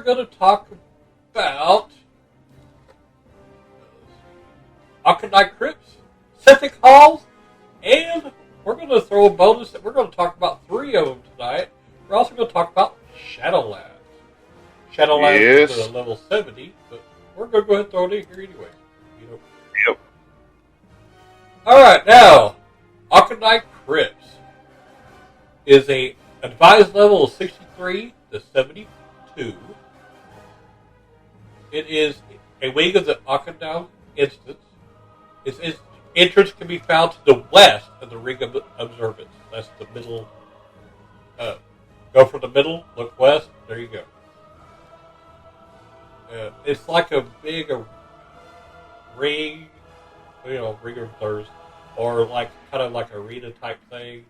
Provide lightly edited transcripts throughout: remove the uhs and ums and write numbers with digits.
going to talk about Auchenai Crypts, Sethekk halls, and we're going to throw a bonus that we're going to talk about 3 of them tonight. We're also going to talk about Shadowlands. Shadowlands is level 70, but we're going to go ahead and throw it in here anyway. Yep. Alright, now, Auchenai Crypts is a advised level of 63 to 72. It is a wing of the Auchenai instance. Its entrance can be found to the west of the Ring of Observance. That's the middle. Go from the middle, look west, there you go. It's like a big ring, ring of observers, or like kind of like arena type thing.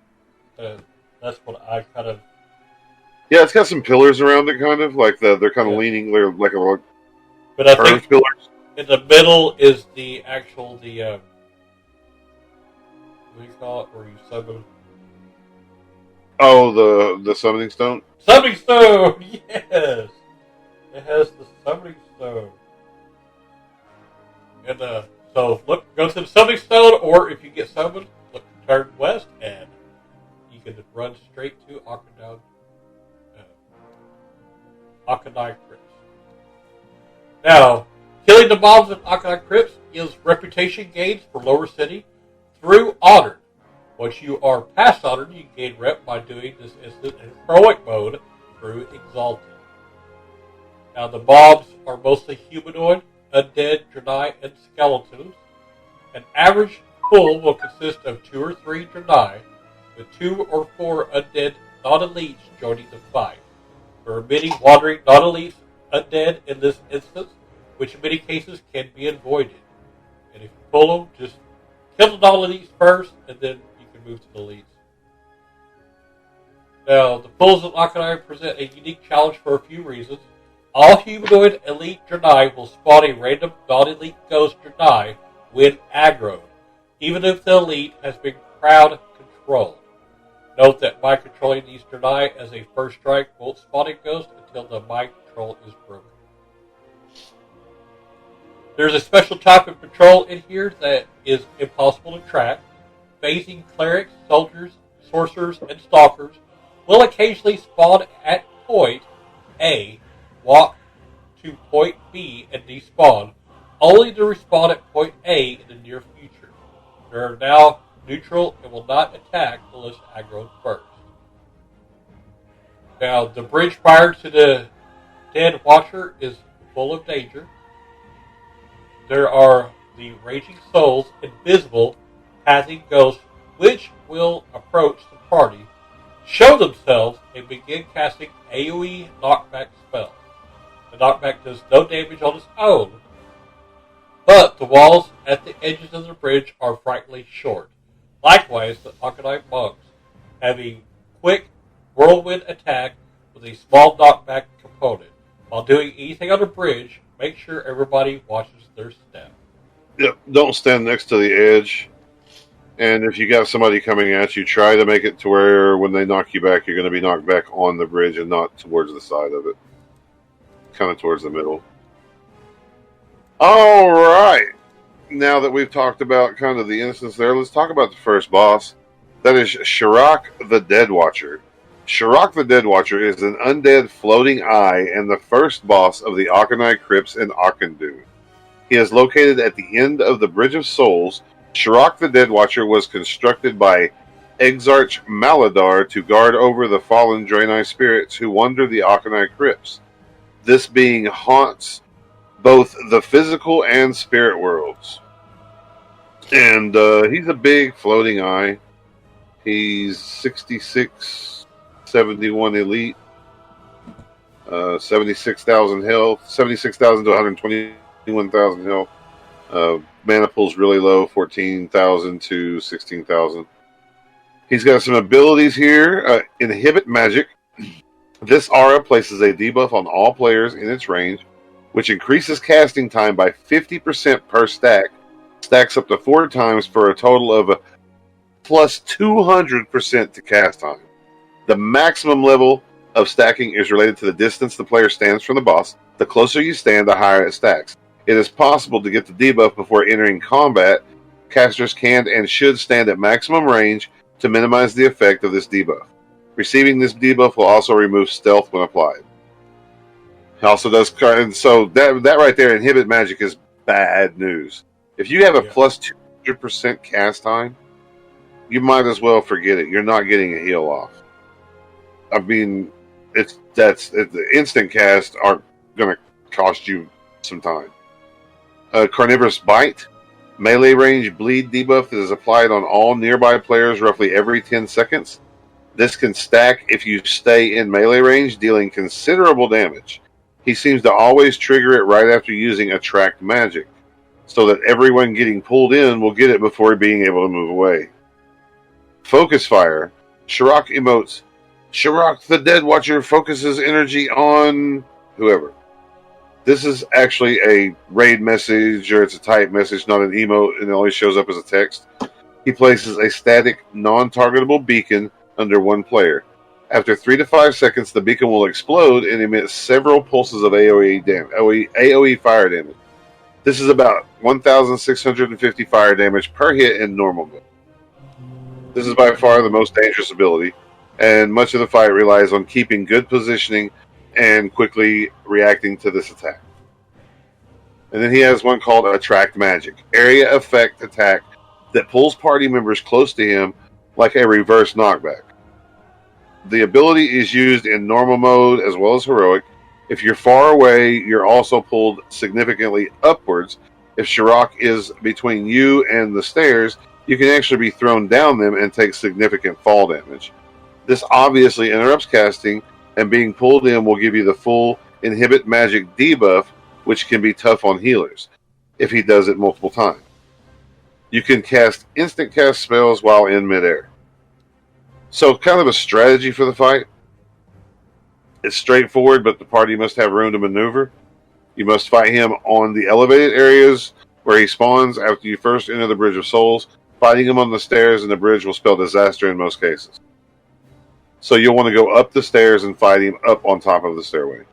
That's what I kind of. Yeah, it's got some pillars around it, kind of like they're kind of leaning. They're like a. But I think pillars. In the middle is the actual what do you call it? Where you summon. Oh, the summoning stone. Summoning stone, yes. It has the summoning stone. And so look, go to the summoning stone, or if you get summoned, look, turn west, and you can run straight to Auchenai Crypts. Now, killing the mobs in Auchenai Crypts gives reputation gains for Lower City through Honored. Once you are past Honored, you gain rep by doing this instant in heroic mode through Exalted. Now, the mobs are mostly humanoid, undead, Draenei, and skeletons. An average pool will consist of 2 or 3 Draenei, with 2 or 4 undead non-elites joining the fight. There are many wandering non-elites undead in this instance, which in many cases can be avoided. And if you pull them, just kill the non-elites first, and then you can move to the elites. Now, the pulls of Auchenai present a unique challenge for a few reasons. All humanoid elite Draenei will spawn a random non-elite ghost Draenei when aggroed, even if the elite has been crowd controlled. Note that by controlling these Draenei as a first strike won't spawn a ghost until the mind control is broken. There's a special type of control in here that is impossible to track. Phasing clerics, soldiers, sorcerers, and stalkers will occasionally spawn at point A, walk to point B, and despawn, only to respawn at point A in the near future. They are now neutral and will not attack unless aggroed first. Now, the bridge prior to the Dead Watcher is full of danger. There are the Raging Souls, invisible, passing ghosts, which will approach the party, show themselves, and begin casting AoE knockback spells. The knockback does no damage on its own, but the walls at the edges of the bridge are frighteningly short. Likewise, the Auchenai monks have a quick whirlwind attack with a small knockback component. While doing anything on the bridge, make sure everybody watches their step. Yep, don't stand next to the edge. And if you got somebody coming at you, try to make it to where when they knock you back, you're going to be knocked back on the bridge and not towards the side of it. Kind of towards the middle. All right. Now that we've talked about kind of the instance there, let's talk about the first boss. That is Sherrock the Dead Watcher. Sherrock the Dead Watcher is an undead floating eye and the first boss of the Auchenai Crypts in Auchendu. He is located at the end of the Bridge of Souls. Sherrock the Dead Watcher was constructed by Exarch Maladar to guard over the fallen Draenei spirits who wander the Auchenai Crypts. This being haunts both the physical and spirit worlds. And he's a big floating eye. He's 66, 71 elite, 76,000 health, 76,000 to 121,000 health. Mana pool's really low, 14,000 to 16,000. He's got some abilities here. Inhibit magic. This aura places a debuff on all players in its range, which increases casting time by 50% per stack. Stacks up to 4 times for a total of plus 200% to cast time. The maximum level of stacking is related to the distance the player stands from the boss. The closer you stand, the higher it stacks. It is possible to get the debuff before entering combat. Casters can and should stand at maximum range to minimize the effect of this debuff. Receiving this debuff will also remove stealth when applied. It also does, and so that right there, inhibit magic is bad news. If you have a plus 200% cast time, you might as well forget it. You're not getting a heal off. I mean, the instant casts are going to cost you some time. Carnivorous Bite. Melee range bleed debuff that is applied on all nearby players roughly every 10 seconds. This can stack if you stay in melee range, dealing considerable damage. He seems to always trigger it right after using Attract Magic, so that everyone getting pulled in will get it before being able to move away. Focus Fire. Sherrock emotes. Sherrock the Dead Watcher focuses energy on whoever. This is actually a raid message, or it's a type message, not an emote, and it only shows up as a text. He places a static, non-targetable beacon under one player. After 3 to 5 seconds, the beacon will explode and emit several pulses of AoE fire damage. This is about 1,650 fire damage per hit in normal mode. This is by far the most dangerous ability, and much of the fight relies on keeping good positioning and quickly reacting to this attack. And then he has one called Attract Magic. Area effect attack that pulls party members close to him like a reverse knockback. The ability is used in normal mode as well as heroic. If you're far away, you're also pulled significantly upwards. If Sherrock is between you and the stairs, you can actually be thrown down them and take significant fall damage. This obviously interrupts casting, and being pulled in will give you the full inhibit magic debuff, which can be tough on healers if he does it multiple times. You can cast instant cast spells while in midair. So kind of a strategy for the fight. It's straightforward, but the party must have room to maneuver. You must fight him on the elevated areas where he spawns after you first enter the Bridge of Souls. Fighting him on the stairs and the bridge will spell disaster in most cases. So you'll want to go up the stairs and fight him up on top of the stairway.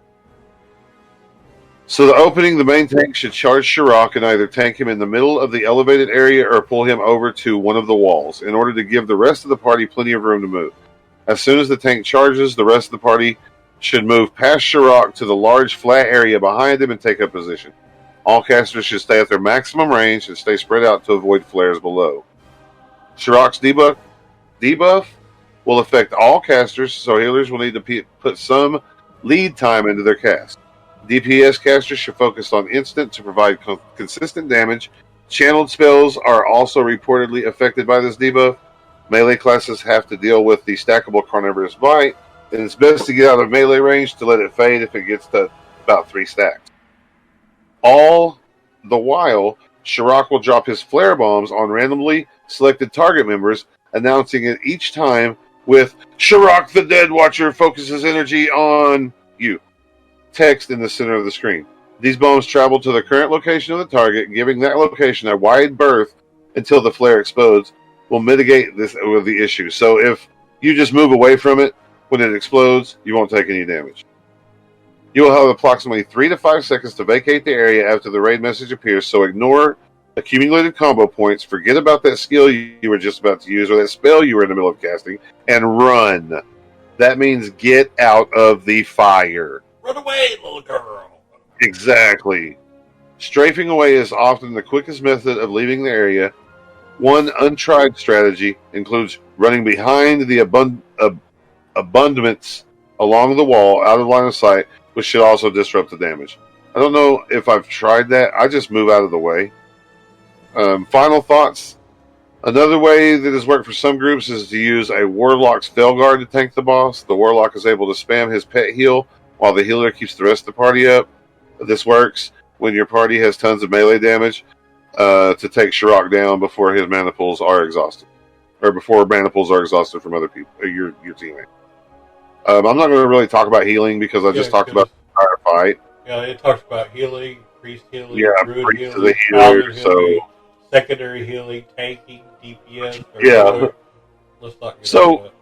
So the opening, the main tank should charge Sherrock and either tank him in the middle of the elevated area or pull him over to one of the walls in order to give the rest of the party plenty of room to move. As soon as the tank charges, the rest of the party should move past Sherrock to the large flat area behind him and take up position. All casters should stay at their maximum range and stay spread out to avoid flares below. Sherrock's debuff will affect all casters, so healers will need to put some lead time into their cast. DPS casters should focus on instant to provide consistent damage. Channeled spells are also reportedly affected by this debuff. Melee classes have to deal with the stackable Carnivorous Bite, and it's best to get out of melee range to let it fade if it gets to about 3 stacks. All the while, Sherrock will drop his flare bombs on randomly selected target members, announcing it each time with Sherrock the Dead Watcher focuses energy on you. Text in the center of the screen. These bombs travel to the current location of the target, giving that location a wide berth until the flare explodes. Will mitigate this with the issue. So if you just move away from it when it explodes, you won't take any damage. You will have approximately 3 to 5 seconds to vacate the area after the raid message appears, so ignore accumulated combo points, forget about that skill you were just about to use or that spell you were in the middle of casting, and run. That means get out of the fire. Run away, little girl. Exactly. Strafing away is often the quickest method of leaving the area. One untried strategy includes running behind the abundance along the wall, out of line of sight, which should also disrupt the damage. I don't know if I've tried that. I just move out of the way. Final thoughts. Another way that has worked for some groups is to use a Warlock's Felguard to tank the boss. The Warlock is able to spam his pet heal while the healer keeps the rest of the party up. This works when your party has tons of melee damage to take Sherrock down before his mana pools are exhausted. Or before mana pools are exhausted from other people, your teammate. I'm not going to really talk about healing because I just talked about the entire fight. Yeah, it talks about healing, priest healing, druid priest healing, healer, so secondary healing, tanking, DPS. Yeah. Let's not get So into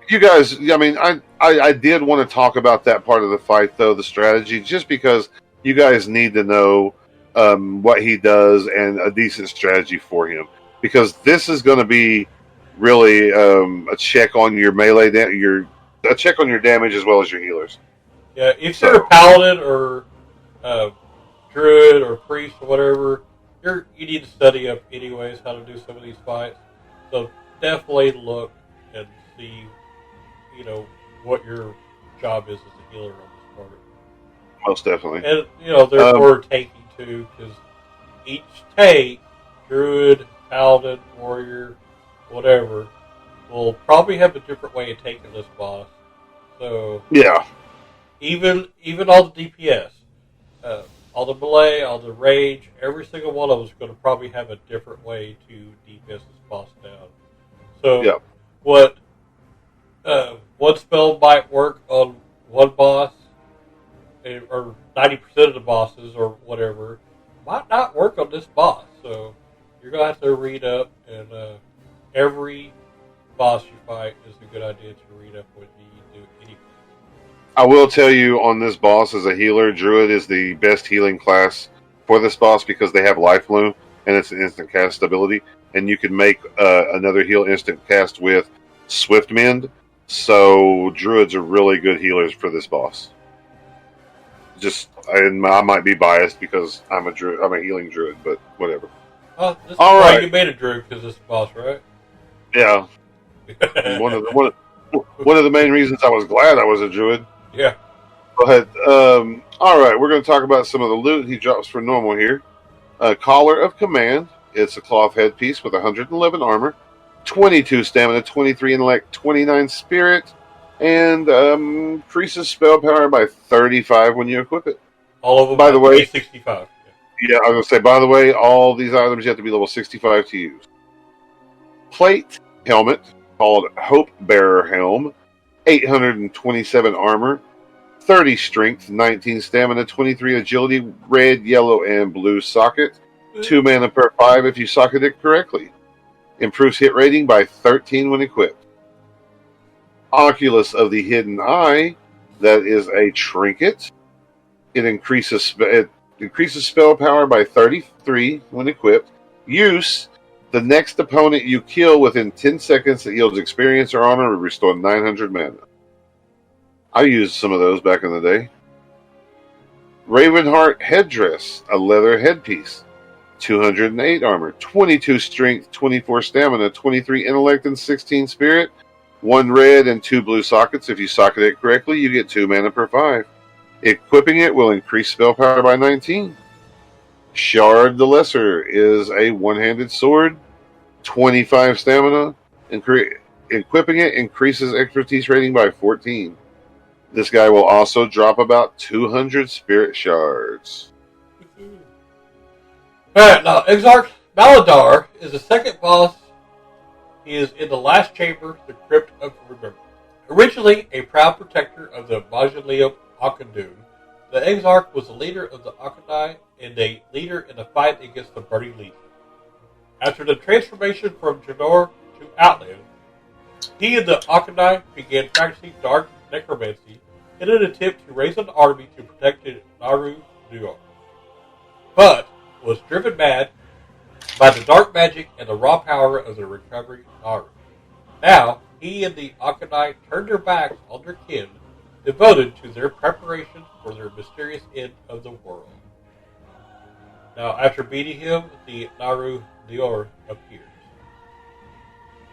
You guys, I mean, I did want to talk about that part of the fight, though, the strategy, just because you guys need to know what he does and a decent strategy for him. Because this is going to be really a check on your melee, a check on your damage as well as your healers. Yeah, if you're a paladin or druid or priest or whatever, you need to study up anyways how to do some of these fights. So definitely look and see, what your job is as a healer on this part. Most definitely. And, therefore taking too, because each take, druid, paladin, warrior, whatever, will probably have a different way of taking this boss. So yeah, even all the DPS, all the melee, all the rage, every single one of them is going to probably have a different way to DPS this boss down. So what one spell might work on one boss, or 90% of the bosses or whatever, might not work on this boss. So you're going to have to read up, and every boss you fight is a good idea to read up what you do anyway. I will tell you on this boss as a healer, Druid is the best healing class for this boss because they have Life Bloom and it's an instant cast ability, and you can make another heal instant cast with Swift Mend. So Druids are really good healers for this boss. I might be biased because I'm a healing Druid, but whatever. Oh, this is why you made a Druid, because this boss, right? Yeah. one of the main reasons I was glad I was a Druid. Yeah. But all right, we're going to talk about some of the loot he drops for normal here. Collar of Command. It's a cloth headpiece with 111 armor, 22 stamina, 23 intellect, 29 spirit, and increases spell power by 35 when you equip it. All of them by the way, 65. Yeah, I was going to say, by the way, all these items you have to be level 65 to use. Plate helmet called Hope Bearer Helm, 827 armor, 30 strength, 19 stamina, 23 agility, red, yellow, and blue socket. 2 mana per 5 if you socket it correctly. Improves hit rating by 13 when equipped. Oculus of the Hidden Eye, that is a trinket. It increases spell power by 33 when equipped. Use: the next opponent you kill within 10 seconds that yields experience or honor will restore 900 mana. I used some of those back in the day. Ravenheart Headdress, a leather headpiece. 208 armor, 22 strength, 24 stamina, 23 intellect, and 16 spirit. 1 red and 2 blue sockets. If you socket it correctly, you get 2 mana per 5. Equipping it will increase spell power by 19. Shard the Lesser is a one-handed sword, 25 stamina. Equipping it increases expertise rating by 14. This guy will also drop about 200 spirit shards. Alright, now Exarch Maladar is the second boss. He is in the last chamber, the Crypt of Remembrance. Originally a proud protector of the Mausoleum Auchenai, the Exarch was the leader of the Auchenai and a leader in the fight against the Burning Legion. After the transformation from Janor to Outland, he and the Auchenai began practicing dark necromancy in an attempt to raise an army to protect the Naru Duor, but was driven mad by the dark magic and the raw power of the recovering Naru. Now, he and the Auchenai turned their backs on their kin, devoted to their preparation for their mysterious end of the world. Now, after beating him, the Naru Duor appears.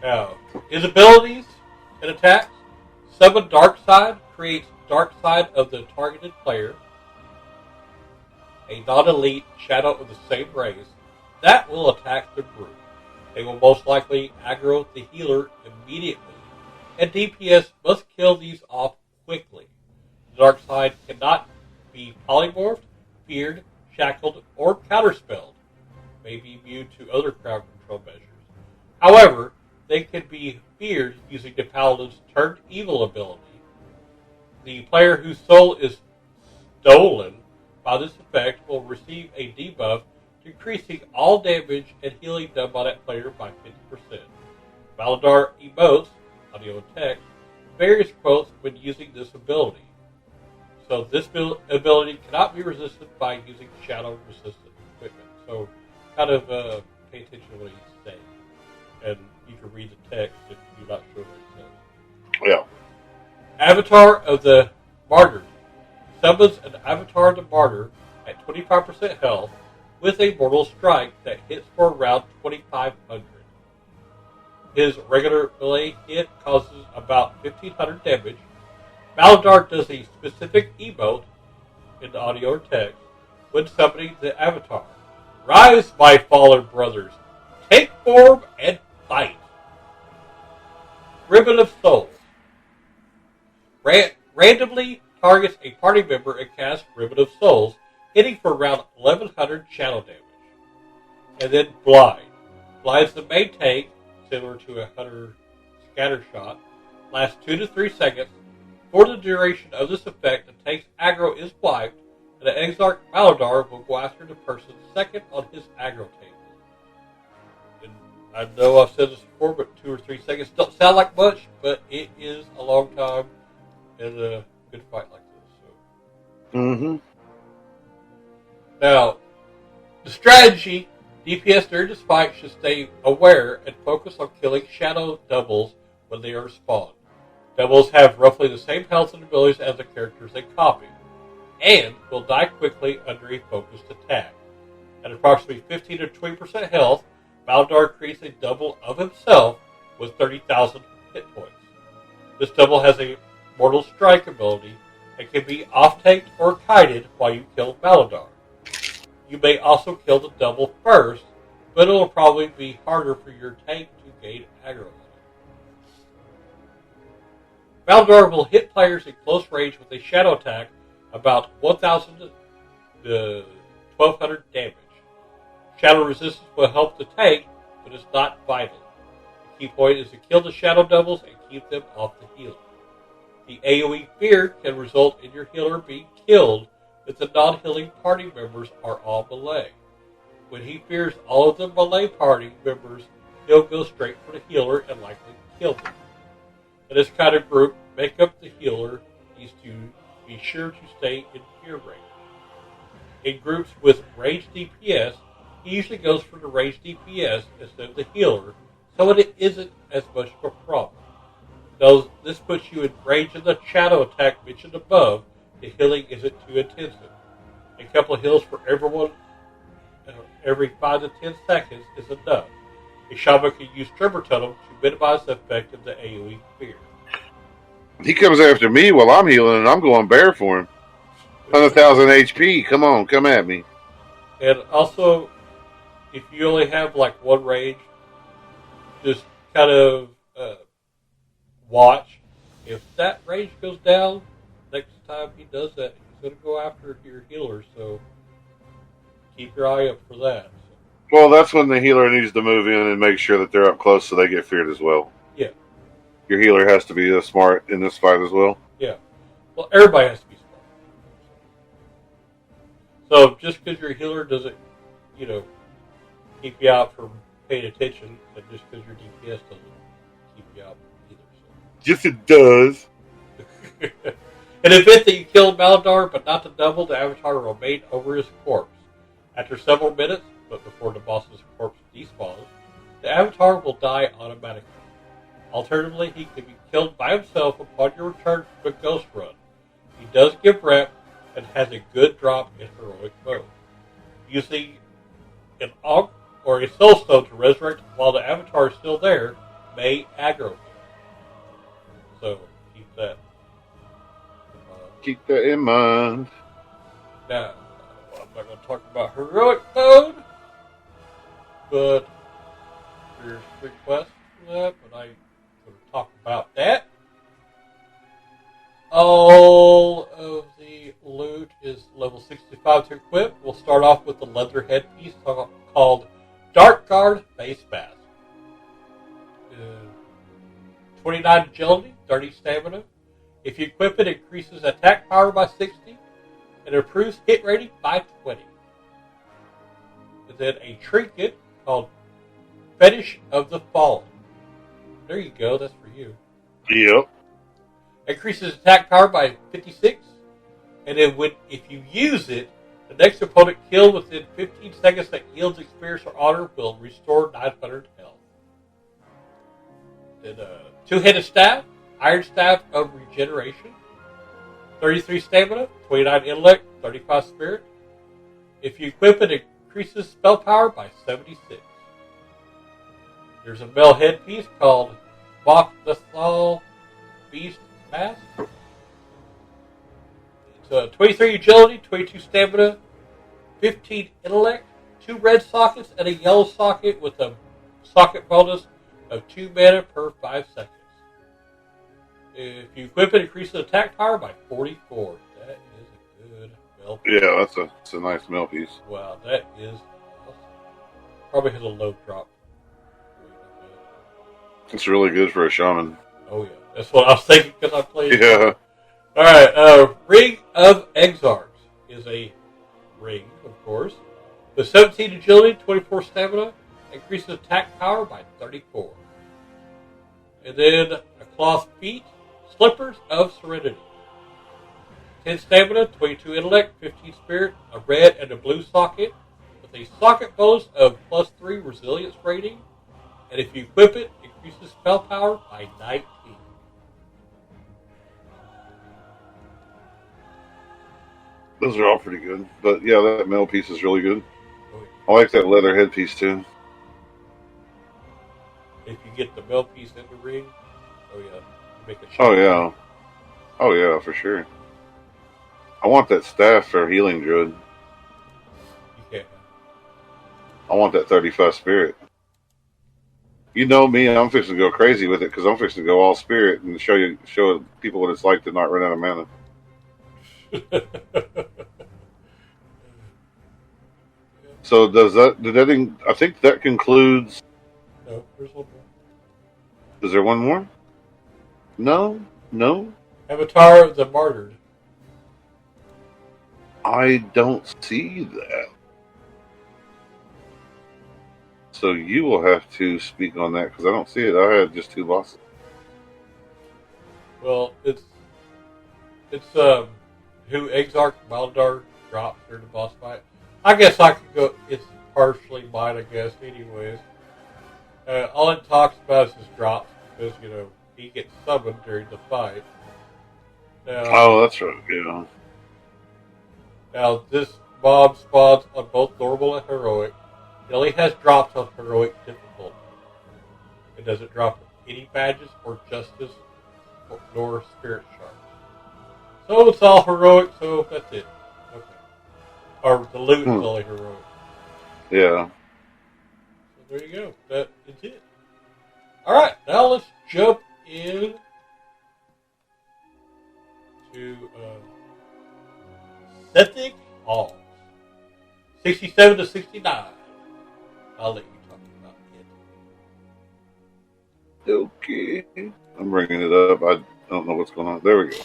Now, his abilities and attacks: Summon Dark Side creates Dark Side of the targeted player, a non-elite shadow of the same race that will attack the group. They will most likely aggro the healer immediately, and DPS must kill these off quickly. The Dark Side cannot be polymorphed, feared, shackled, or counterspelled. May be immune to other crowd control measures. However, they can be feared using the Paladin's Turned Evil ability. The player whose soul is stolen by this effect will receive a debuff, decreasing all damage and healing done by that player by 50%. Maladar emotes, audio and text, various quotes when using this ability. So this ability cannot be resisted by using shadow-resistant equipment. So kind of pay attention to what he's saying. And you can read the text if you're not sure what it says. Yeah. Avatar of the Martyr summons an Avatar of the Martyr at 25% health with a mortal strike that hits for around 2,500. His regular melee hit causes about 1,500 damage. Maladar does a specific emote in the audio or text when summoning the Avatar. Rise, my fallen brothers. Take form and fight. Ribbon of Souls. Randomly targets a party member and casts Ribbon of Souls, hitting for around 1,100 shadow damage. And then Blind. Blind's the main tank, similar to a Hunter scatter shot, lasts 2 to 3 seconds. For the duration of this effect, the tank's aggro is wiped, and the Exarch Maladar will go after the person second on his aggro table. And I know I've said this before, but 2 or 3 seconds don't sound like much, but it is a long time in a good fight like this. So. Mm-hmm. Now, the strategy, DPS during this fight should stay aware and focus on killing shadow doubles when they are spawned. Doubles have roughly the same health and abilities as the characters they copy, and will die quickly under a focused attack. At approximately 15 to 20% health, Maladar creates a double of himself with 30,000 hit points. This double has a Mortal Strike ability and can be off-tanked or kited while you kill Maladar. You may also kill the double first, but it will probably be harder for your tank to gain aggro. Maladar will hit players in close range with a shadow attack about 1,000 to 1,200 damage. Shadow resistance will help the tank, but it's not vital. The key point is to kill the shadow doubles and keep them off the healer. The AoE fear can result in your healer being killed if the non-healing party members are all melee. When he fears all of the melee party members, he'll go straight for the healer and likely kill them. In this kind of group, make up the healer needs to be sure to stay in fear range. In groups with ranged DPS, he usually goes for the ranged DPS instead of the healer, so it isn't as much of a problem. Though this puts you in range of the shadow attack mentioned above, the healing isn't too intensive. A couple of heals for everyone every 5 to 10 seconds is enough. A shaman can use Tremor Tunnel to minimize the effect of the AoE fear. He comes after me while I'm healing, and I'm going bare for him. 100,000 HP. Come on, come at me. And also, if you only have like one range, just kind of watch. If that range goes down, next time he does that, he's going to go after your healer, so keep your eye up for that. Well, that's when the healer needs to move in and make sure that they're up close so they get feared as well. Yeah. Your healer has to be smart in this fight as well. Yeah. Well, everybody has to be smart. So just because your healer doesn't, keep you out from paying attention, and just because your DPS doesn't keep you out either. So. Yes, it does. In the event that you killed Maladar, but not the double, the Avatar will remain over his corpse. After several minutes, but before the boss's corpse despawns, the Avatar will die automatically. Alternatively, he can be killed by himself upon your return from a ghost run. He does give rep and has a good drop in heroic mode. Using an Ankh or a Soul Stone to resurrect while the Avatar is still there may aggro him. So keep that in mind. Keep that in mind. Now, I'm not going to talk about heroic mode, but there's requests for that, but I'm going to talk about that. All of the loot is level 65 to equip. We'll start off with the leather headpiece called Dark Guard Face Mask. 29 agility, 30 stamina. If you equip it, it increases attack power by 60 and improves hit rating by 20. And then a trinket called Fetish of the Fallen. There you go, that's for you. Yep. Increases attack power by 56. And then if you use it, the next opponent killed within 15 seconds that yields experience or honor will restore 900 health. Then two-headed staff, Iron Staff of Regeneration, 33 stamina, 29 intellect, 35 spirit. If you equip it, it increases spell power by 76. There's a male headpiece called Bok-Nathal Beast Mask. It's 23 agility, 22 stamina, 15 intellect, 2 red sockets, and a yellow socket with a socket bonus of 2 mana per 5 seconds. If you equip it, increases attack power by 44. That is a good mill piece. Yeah, that's a nice mill piece. Wow, that is awesome. Probably has a low drop. It's really good for a shaman. Oh yeah, that's what I was thinking because I played. Yeah. All right, Ring of Exarchs is a ring, of course, with 17 agility, 24 stamina, increases attack power by 34. And then a cloth feet, slippers of serenity. 10 stamina, 22 intellect, 15 spirit, a red and a blue socket, with a socket bonus of +3 resilience rating. And if you equip it, increases spell power by 19. Those are all pretty good. But yeah, that metal piece is really good. I like that leather headpiece too. If you get the mill piece in the ring, oh yeah, you make a shot. Oh yeah. Oh yeah, for sure. I want that staff for healing druid. You can't. I want that 35 spirit. You know me, I'm fixing to go crazy with it because I'm fixing to go all spirit and show people what it's like to not run out of mana. So I think that concludes. No, there's one more. Is there one more? No. Avatar of the Martyred. I don't see that. So you will have to speak on that because I don't see it. I had just 2 bosses. Well, it's who Exarch Maldar drops during the boss fight. I guess I could go. It's partially mine, I guess. Anyways, all it talks about is his drops because he gets summoned during the fight. Now, Oh, that's right. Yeah. Now this mob spawns on both normal and heroic. It only has drops on heroic difficulty. It doesn't drop any badges or justice nor spirit shards. So it's all heroic, so that's it. Okay. Or the loot is only heroic. Yeah. So there you go. That is it. Alright, now let's jump in to Sethekk Halls. 67 to 69. I'll let you talk about it. Okay. I'm bringing it up. I don't know what's going on. There we go.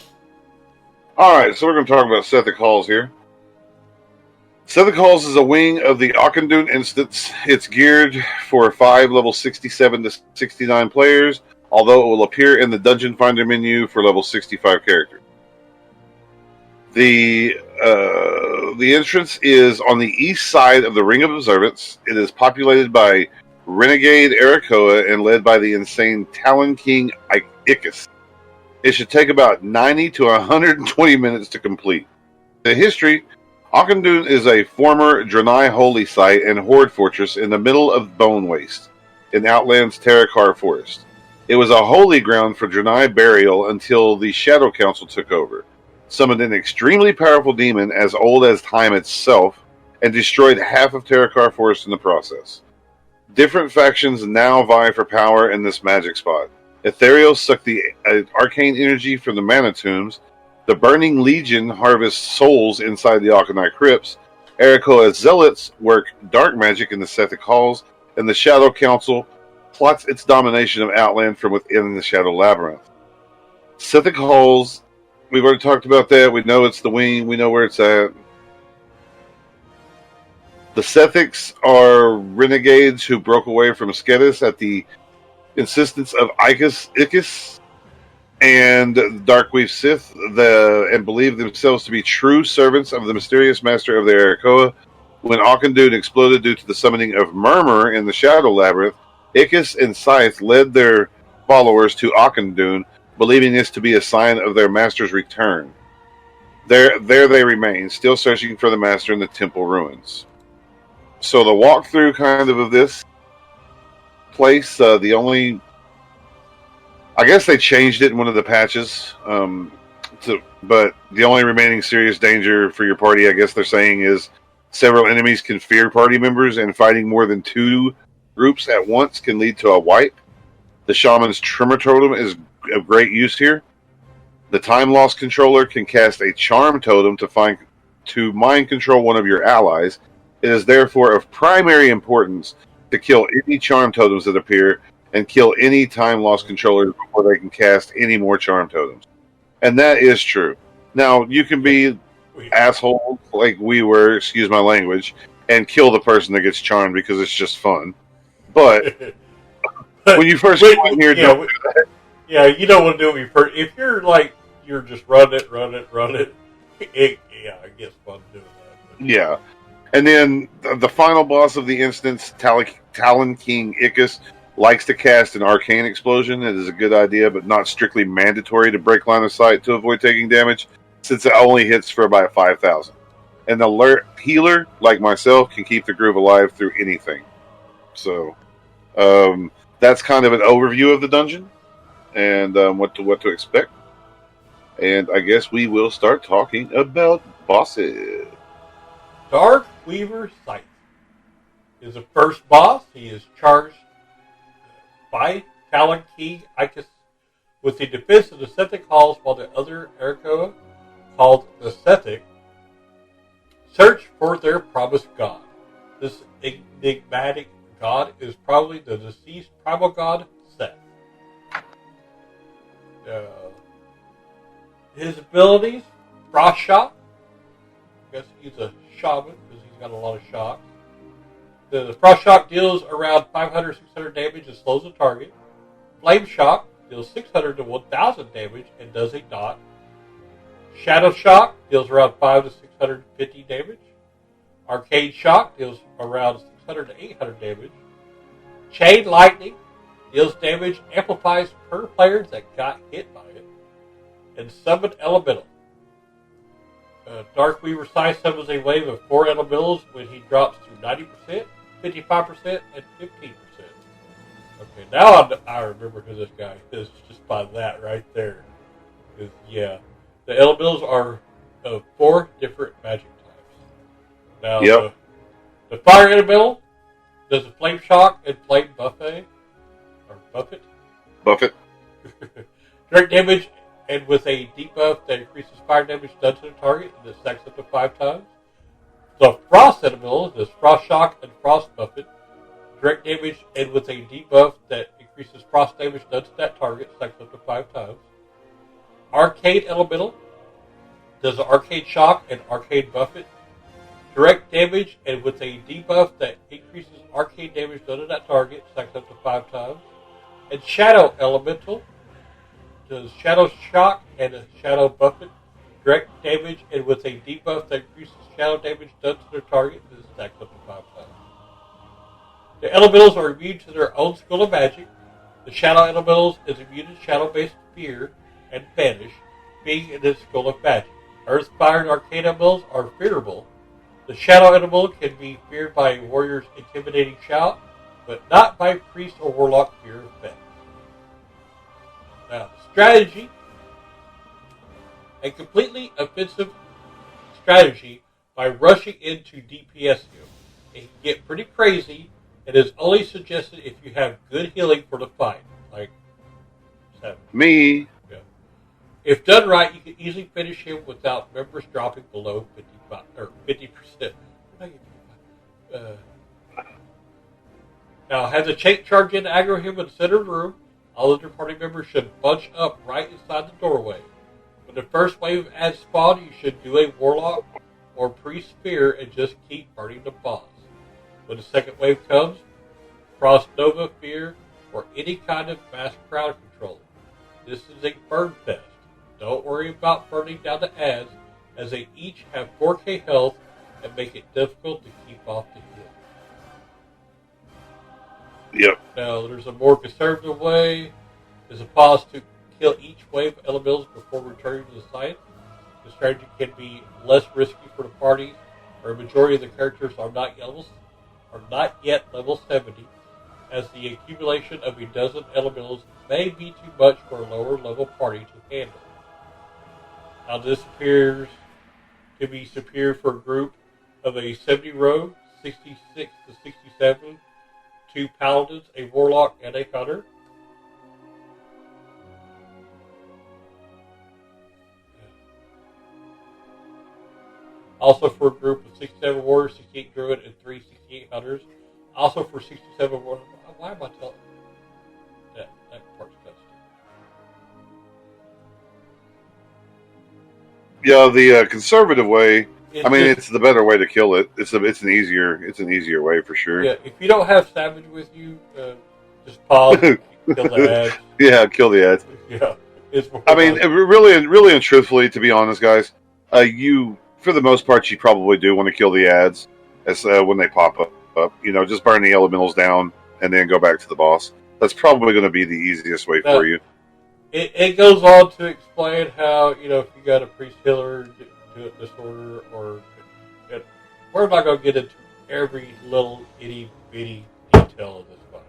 Alright, so we're going to talk about Sethekk Halls here. Sethekk Halls is a wing of the Auchenai instance. It's geared for 5 level 67 to 69 players, although it will appear in the Dungeon Finder menu for level 65 characters. The entrance is on the east side of the Ring of Observance. It is populated by Renegade Arakoa and led by the insane Talon King Ickis. It should take about 90 to 120 minutes to complete. The history: Auchenai is a former Draenei holy site and horde fortress in the middle of Bone Waste, in Outland's Terakar Forest. It was a holy ground for Draenei burial until the Shadow Council took over, summoned an extremely powerful demon as old as time itself, and destroyed half of Terakar Forest in the process. Different factions now vie for power in this magic spot. Ethereal suck the arcane energy from the mana tombs. The Burning Legion harvests souls inside the Auchenai Crypts. Arakoa's zealots work dark magic in the Sethekk Halls, and the Shadow Council plots its domination of Outland from within the Shadow Labyrinth. Sethekk Halls, we've already talked about that. We know it's the wing. We know where it's at. The Sethekks are renegades who broke away from Skedis at the insistence of Ickis, and Darkweave Sith, and believe themselves to be true servants of the mysterious master of the Arakoa. When Auchendoon exploded due to the summoning of Murmur in the Shadow Labyrinth, Ickis and Scythe led their followers to Auchendoon, believing this to be a sign of their master's return. There they remain, still searching for the master in the temple ruins. So the walkthrough kind of this place, I guess they changed it in one of the patches, but the only remaining serious danger for your party, I guess they're saying, is several enemies can fear party members, and fighting more than 2 groups at once can lead to a wipe. The Shaman's Tremor Totem is of great use here. The Time Loss Controller can cast a Charm Totem to mind control one of your allies. It is therefore of primary importance to kill any Charm Totems that appear, and kill any Time Loss Controllers before they can cast any more Charm Totems. And that is true. Now, you can be assholes like we were, excuse my language, and kill the person that gets charmed because it's just fun. But when you first go in here, don't do that. Yeah, you don't want to do it when you first. If you're like, you're just run it, it gets fun doing that. But. Yeah. And then the final boss of the instance, Talon King Ickis, likes to cast an Arcane Explosion. It is a good idea, but not strictly mandatory to break line of sight to avoid taking damage, since it only hits for about 5,000. And the alert healer, like myself, can keep the groove alive through anything. So, that's kind of an overview of the dungeon, and what to expect. And I guess we will start talking about bosses. Dark Weaver Scythe is the first boss. He is charged by Talon King Ickis with the defense of the Sethekk halls, while the other Arakoa, called the Sethekk, search for their promised god. This enigmatic god is probably the deceased primal god Seth. His abilities: Frost Shock. I guess he's a shaman because he's got a lot of shocks. The Frost Shock deals around 500 600 damage and slows the target. Flame Shock deals 600 to 1000 damage and does a dot. Shadow Shock deals around 5 to 650 damage. Arcane Shock deals around 600 to 800 damage. Chain Lightning deals damage amplifies per player that got hit by it. And Summon Elemental. Darkweaver Scythe summons a wave of 4 elementals when he drops to 90%, 55%, and 15%. Okay, now I remember who this guy is just by that right there. Yeah, the elementals are of 4 different magic types. Now, the fire elemental does a flame shock and flame buffet. Or buffet? Buffet. Direct damage, and with a debuff that increases fire damage done to the target, and it stacks up to 5 times. The Frost Elemental does Frost Shock and Frost Buffet. Direct damage, and with a debuff that increases frost damage done to that target, stacks up to 5 times. Arcane Elemental does Arcane Shock and Arcane Buffet. Direct damage, and with a debuff that increases arcane damage done to that target, stacks up to 5 times. And Shadow Elemental does Shadow Shock and a Shadow Buffet. Direct damage, and with a debuff that increases shadow damage done to their target, this stacks up to 5 times. The elementals are immune to their own skill of magic. The Shadow Elementals is immune to shadow-based fear and banish, being in its skill of magic. Earth, Fire, and Arcane Elementals are fearable. The Shadow Elemental can be feared by a warrior's intimidating shout, but not by priest or warlock fear effects. Now, strategy. A completely offensive strategy by rushing into DPS you. It can get pretty crazy, and is only suggested if you have good healing for the fight. Like me. Yeah. If done right, you can easily finish him without members dropping below 55 or 50%. Now, have the chain charge in to aggro him in the center of the room. All other party members should bunch up right inside the doorway. When the first wave adds spawn, you should do a warlock or priest spear and just keep burning the boss. When the second wave comes, Frost Nova Fear or any kind of mass crowd control. This is a burn fest. Don't worry about burning down the ads, as they each have 4k health and make it difficult to keep off the heal. Yep. Now, there's a more conservative way. There's a pause to kill each wave of elementals before returning to the site. The strategy can be less risky for the party, where a majority of the characters are not yet level 70, as the accumulation of a dozen elementals may be too much for a lower level party to handle. Now, this appears to be superior for a group of a 70 rogue, 66 to 67, 2 paladins, a warlock, and a hunter. Also for a group of 67 warriors, 68 druid, and 3 68 hunters. Also for 67 warriors. Why am I telling that part's cut? Yeah, the conservative way. It's the better way to kill it. It's an easier way for sure. Yeah, if you don't have Savage with you, just pause, kill the ads. Yeah, kill the ads. Yeah, really and truthfully, to be honest, guys, you for the most part you probably do want to kill the ads as when they pop up. Just burn the elementals down and then go back to the boss. That's probably going to be the easiest way for you. It goes on to explain how if you got a priest healer. Do it disorder, or we're not going to get into every little itty bitty detail of this fight.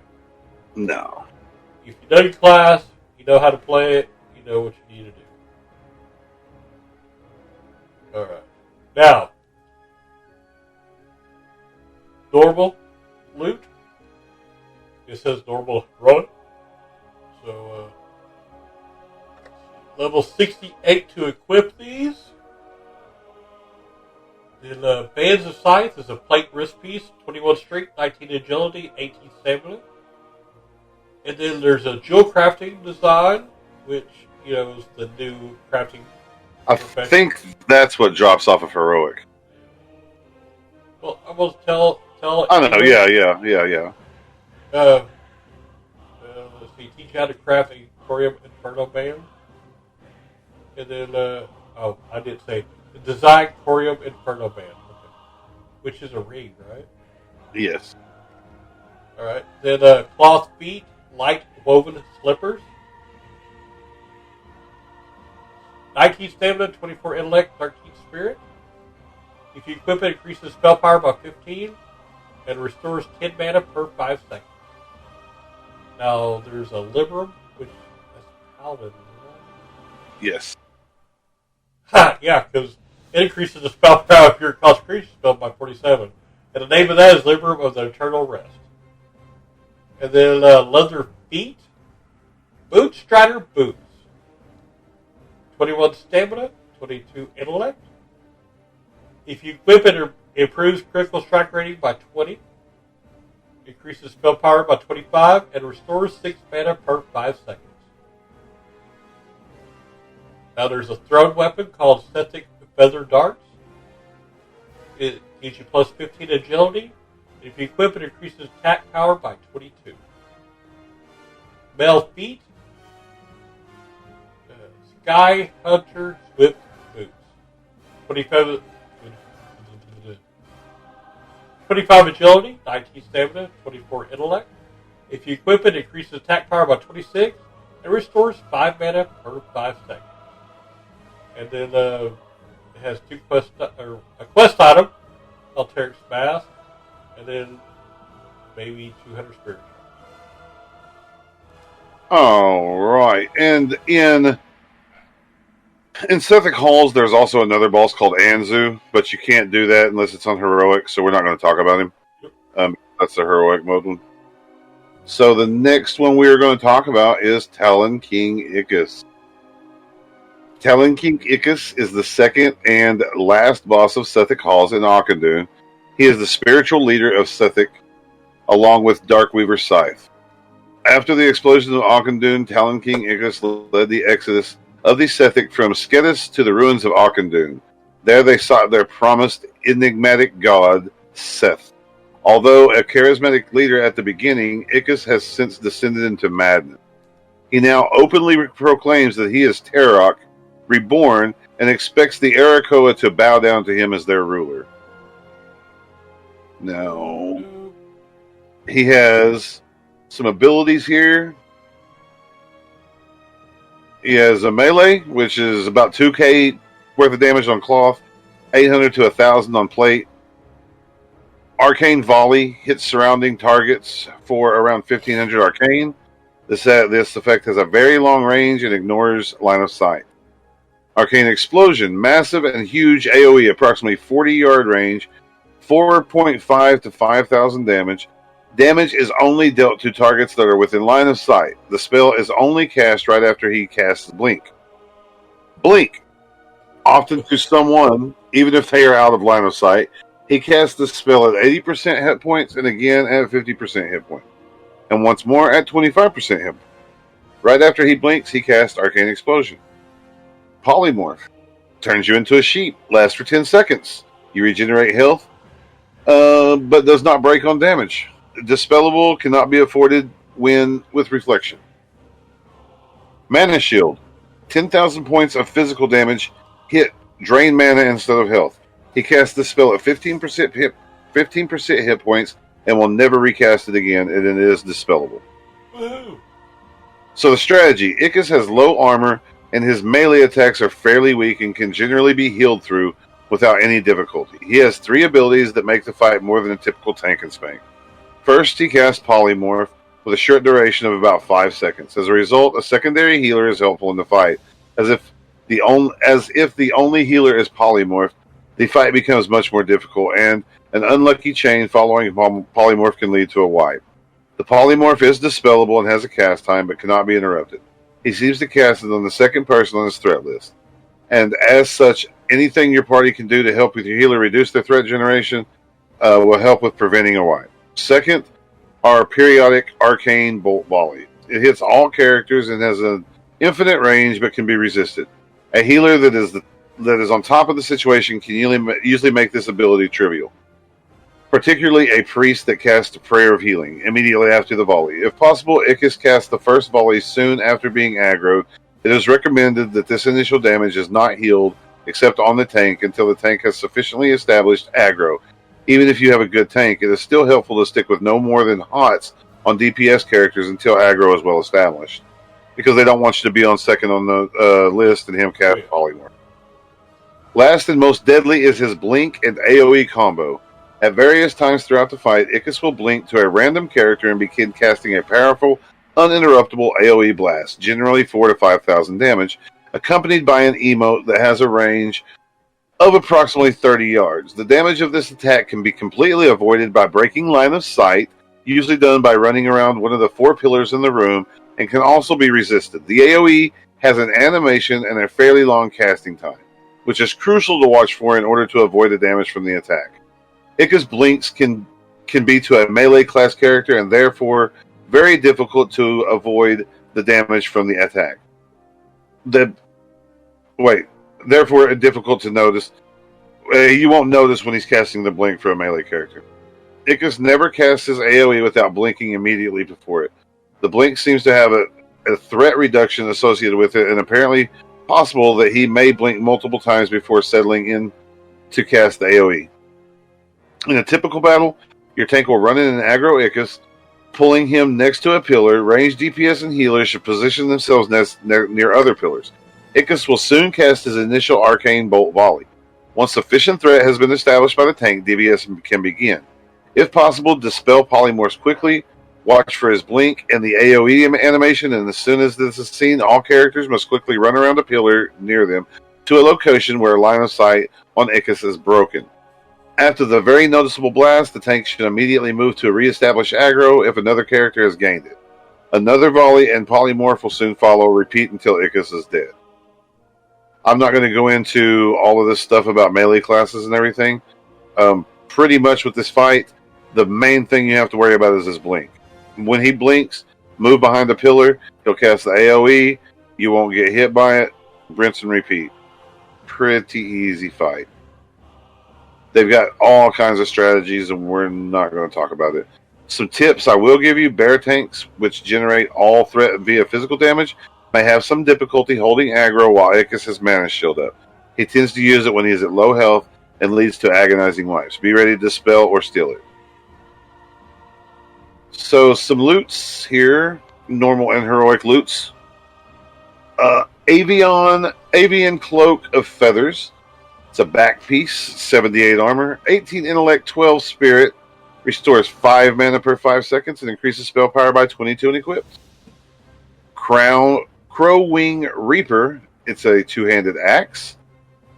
No. If you know your class, you know how to play it, you know what you need to do. Alright. Now, normal loot. It says normal run. So, level 68 to equip these. Then Bands of Scythe is a plate wrist piece, 21 strength, 19 agility, 18 stamina. And then there's a jewel crafting design, which, is the new crafting I think that's what drops off of heroic. Well, I will tell I know, yeah. Let's see, teach you how to craft a Corium Inferno Band. And then, I did say, design Corium Inferno Band, which is a ring, right? Yes. Alright, then cloth feet, light woven slippers. 19 stamina, 24 intellect, 13 spirit. If you equip it, increases spell power by 15 and restores 10 mana per 5 seconds. Now, there's a Liberum, which is Paladin, right? Yes. Yeah, because it increases the spell power of your concentration spell by 47. And the name of that is Liberum of the Eternal Rest. And then leather feet, boot strider boots. 21 stamina, 22 intellect. If you equip it, it improves critical strike rating by 20. Increases spell power by 25 and restores 6 mana per 5 seconds. Now there's a thrown weapon called Sethekk Feather Darts. It gives you plus 15 agility. If you equip it, increases attack power by 22. Male feet. Sky Hunter Swift Boots. 25 agility, 19 stamina, 24 intellect. If you equip it, increases attack power by 26 and restores 5 mana per 5 seconds. And then it has a quest item, Alteric Mask, and then maybe 200 spirit. All right, and in Sethekk Halls, there's also another boss called Anzu, but you can't do that unless it's on heroic, so we're not going to talk about him. That's the heroic mode one. So the next one we are going to talk about is Talon King Icus. Talon King Icus is the second and last boss of Sethekk Halls in Auchenai. He is the spiritual leader of Sethekk, along with Darkweaver Scythe. After the explosion of Auchenai, Talon King Icus led the exodus of the Sethekk from Skedis to the ruins of Auchenai. There they sought their promised enigmatic god, Seth. Although a charismatic leader at the beginning, Icus has since descended into madness. He now openly proclaims that he is Tarok, reborn, and expects the Arakoa to bow down to him as their ruler. Now, he has some abilities here. He has a melee, which is about 2k worth of damage on cloth, 800 to 1,000 on plate. Arcane Volley hits surrounding targets for around 1,500 arcane. This effect has a very long range and ignores line of sight. Arcane Explosion, massive and huge AoE, approximately 40-yard range, 4.5 to 5,000 damage. Damage is only dealt to targets that are within line of sight. The spell is only cast right after he casts Blink. Blink, often to someone, even if they are out of line of sight. He casts the spell at 80% hit points and again at 50% hit points. And once more at 25% hit points. Right after he blinks, he casts Arcane Explosion. Polymorph turns you into a sheep, lasts for 10 seconds. You regenerate health, but does not break on damage. Dispellable, cannot be afforded when with Reflection. Mana Shield, 10,000 points of physical damage, hit, drain mana instead of health. He casts the spell at 15% hit points and will never recast it again, and it is dispellable. Woohoo. So the strategy, Ickis has low armor, and his melee attacks are fairly weak and can generally be healed through without any difficulty. He has 3 abilities that make the fight more than a typical tank and spank. First, he casts Polymorph with a short duration of about 5 seconds. As a result, a secondary healer is helpful in the fight. As if the only healer is Polymorph, the fight becomes much more difficult, and an unlucky chain following Polymorph can lead to a wipe. The Polymorph is dispellable and has a cast time, but cannot be interrupted. He seems to cast it on the second person on his threat list. And as such, anything your party can do to help with your healer reduce their threat generation will help with preventing a wipe. Second, our periodic Arcane Bolt Volley. It hits all characters and has an infinite range, but can be resisted. A healer that is on top of the situation can usually make this ability trivial. Particularly a priest that casts a prayer of healing immediately after the volley. If possible, Ickis casts the first volley soon after being aggroed. It is recommended that this initial damage is not healed except on the tank until the tank has sufficiently established aggro. Even if you have a good tank, it is still helpful to stick with no more than HOTS on DPS characters until aggro is well established, because they don't want you to be on second on the list and him cast Polymorph. Last and most deadly is his Blink and AoE combo. At various times throughout the fight, Ickis will blink to a random character and begin casting a powerful, uninterruptible AoE blast, generally 4,000 to 5,000 damage, accompanied by an emote that has a range of approximately 30 yards. The damage of this attack can be completely avoided by breaking line of sight, usually done by running around one of the 4 pillars in the room, and can also be resisted. The AoE has an animation and a fairly long casting time, which is crucial to watch for in order to avoid the damage from the attack. Ickis blinks can be to a melee class character and therefore very difficult to avoid the damage from the attack. Therefore difficult to notice. You won't notice when he's casting the blink for a melee character. Ickis never casts his AoE without blinking immediately before it. The blink seems to have a threat reduction associated with it, and apparently possible that he may blink multiple times before settling in to cast the AoE. In a typical battle, your tank will run in and aggro Ickis, pulling him next to a pillar. Ranged DPS and healers should position themselves near other pillars. Ickis will soon cast his initial Arcane Bolt Volley. Once sufficient threat has been established by the tank, DPS can begin. If possible, dispel polymorphs quickly, watch for his blink and the AoE animation, and as soon as this is seen, all characters must quickly run around a pillar near them to a location where line of sight on Ickis is broken. After the very noticeable blast, the tank should immediately move to re-establish aggro if another character has gained it. Another volley and polymorph will soon follow. Repeat until Ickis is dead. I'm not going to go into all of this stuff about melee classes and everything. Pretty much with this fight, the main thing you have to worry about is his blink. When he blinks, move behind the pillar. He'll cast the AoE. You won't get hit by it. Rinse and repeat. Pretty easy fight. They've got all kinds of strategies, and we're not going to talk about it. Some tips I will give you: bear tanks, which generate all threat via physical damage, may have some difficulty holding aggro while Ickis has mana shield up. He tends to use it when he is at low health and leads to agonizing wipes. Be ready to dispel or steal it. So some loots here, normal and heroic loots. Avian Cloak of Feathers. It's a back piece, 78 armor, 18 intellect, 12 spirit, restores 5 mana per 5 seconds, and increases spell power by 22 when equipped. Crow Wing Reaper. It's a two-handed axe,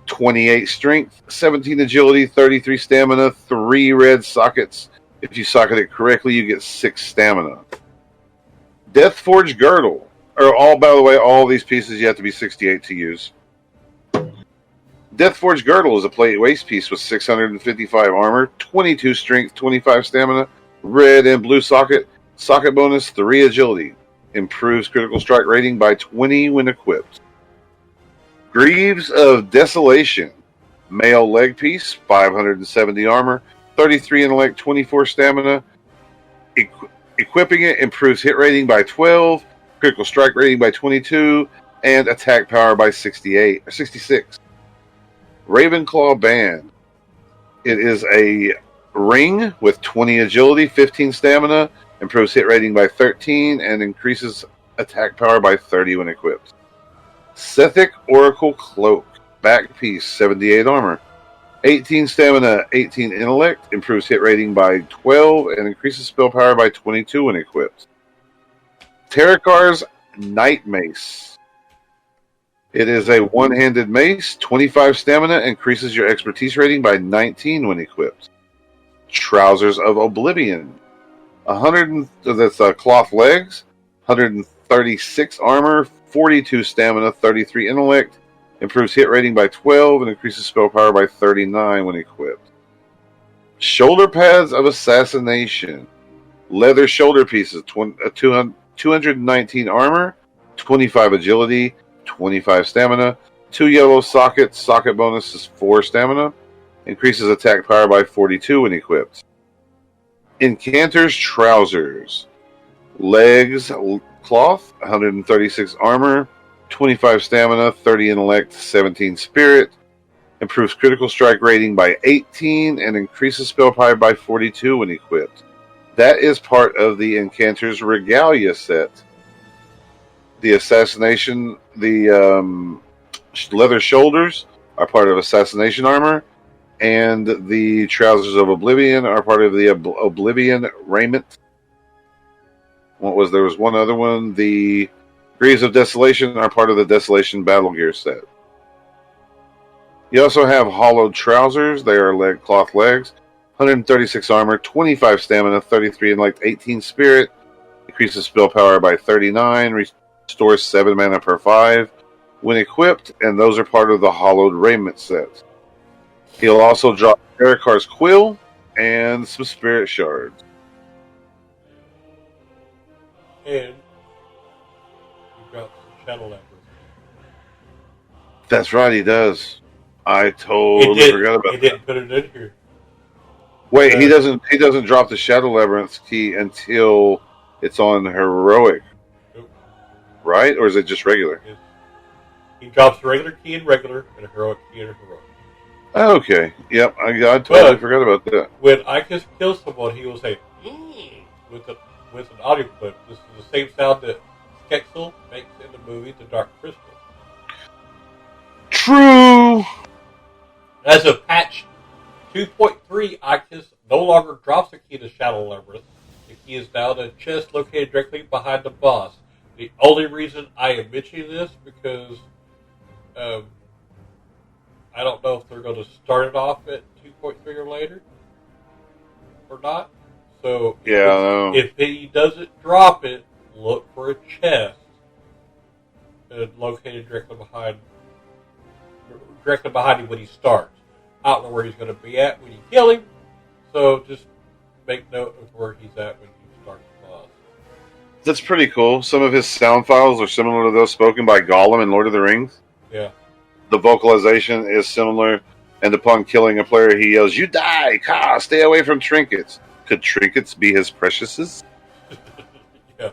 28 strength, 17 agility, 33 stamina, 3 red sockets. If you socket it correctly, you get 6 stamina. Deathforge Girdle. By the way, all these pieces you have to be 68 to use. Deathforge Girdle is a plate waist piece with 655 armor, 22 strength, 25 stamina, red and blue socket. Socket bonus 3 agility. Improves critical strike rating by 20 when equipped. Greaves of Desolation. Male leg piece, 570 armor, 33 intellect, 24 stamina. Equipping it improves hit rating by 12, critical strike rating by 22, and attack power by 66. Ravenclaw Band. It is a ring with 20 agility, 15 stamina, improves hit rating by 13, and increases attack power by 30 when equipped. Sethekk Oracle Cloak. Back piece, 78 armor, 18 stamina, 18 intellect, improves hit rating by 12, and increases spell power by 22 when equipped. Terekar's Night Mace. It is a one-handed mace, 25 stamina, increases your expertise rating by 19 when equipped. Trousers of Oblivion. That's cloth legs, 136 armor, 42 stamina, 33 intellect, improves hit rating by 12, and increases spell power by 39 when equipped. Shoulder pads of Assassination. Leather shoulder pieces, 219 armor, 25 agility, 25 stamina, 2 yellow sockets, socket bonus is 4 stamina, increases attack power by 42 when equipped. Incanter's Trousers. Legs, cloth, 136 armor, 25 stamina, 30 intellect, 17 spirit, improves critical strike rating by 18, and increases spell power by 42 when equipped. That is part of the Incanter's Regalia set. The assassination, the leather shoulders are part of assassination armor, and the trousers of Oblivion are part of the Oblivion raiment. There was one other one. The Greaves of Desolation are part of the Desolation Battle Gear set. You also have hollowed trousers. They are cloth legs, 136 armor, 25 stamina, 33 intellect, 18 spirit, increases spell power by 39, restores 7 mana per 5 when equipped, and those are part of the hollowed raiment set. He'll also drop Terekar's Quill and some spirit shards. And you got some Shadow Labyrinth. That's right, he does. I totally forgot about that. He didn't put it in here. Wait, he doesn't drop the Shadow Labyrinth key until it's on heroic. Nope. Right? Or is it just regular? He drops a regular key in regular and a heroic key in heroic. Okay. Yep, I totally forgot about that. When Ickis kills someone, he will say, with an audio clip. This is the same sound that Skexel makes in the movie The Dark Crystal. True! As of patch 2.3, Ickis no longer drops a key to Shadow Labyrinth. The key is now in a chest located directly behind the boss. The only reason I am mentioning this because I don't know if they're going to start it off at 2.3 or later or not. So if he doesn't drop it, look for a chest located directly behind him when he starts. I don't know where he's going to be at when you kill him, so just make note of where he's at when you start the boss. That's pretty cool. Some of his sound files are similar to those spoken by Gollum in Lord of the Rings. Yeah. The vocalization is similar, and upon killing a player, he yells, "You die! Ka! Stay away from trinkets!" Could trinkets be his preciouses? Yeah.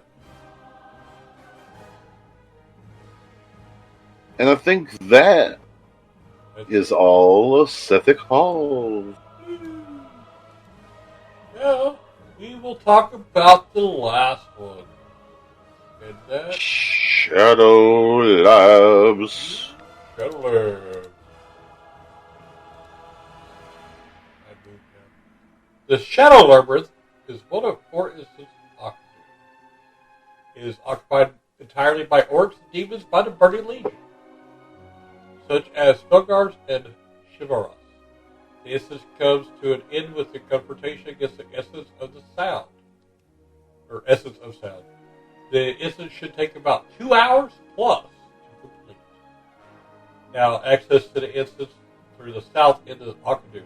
And I think that is all of Sethekk Hall. Now, we will talk about the last one. And that Shadow Labs. Shadow Lab. The Shadow Labyrinth is one of 4 instances of Auchenai. It is occupied entirely by orcs and demons by the Burning Legion, such as Smelgards and Chivalrous. The instance comes to an end with the confrontation against the essence of the sound, or essence of sound. The instance should take about 2 hours plus to complete. Now, access to the instance through the south end of Auchenai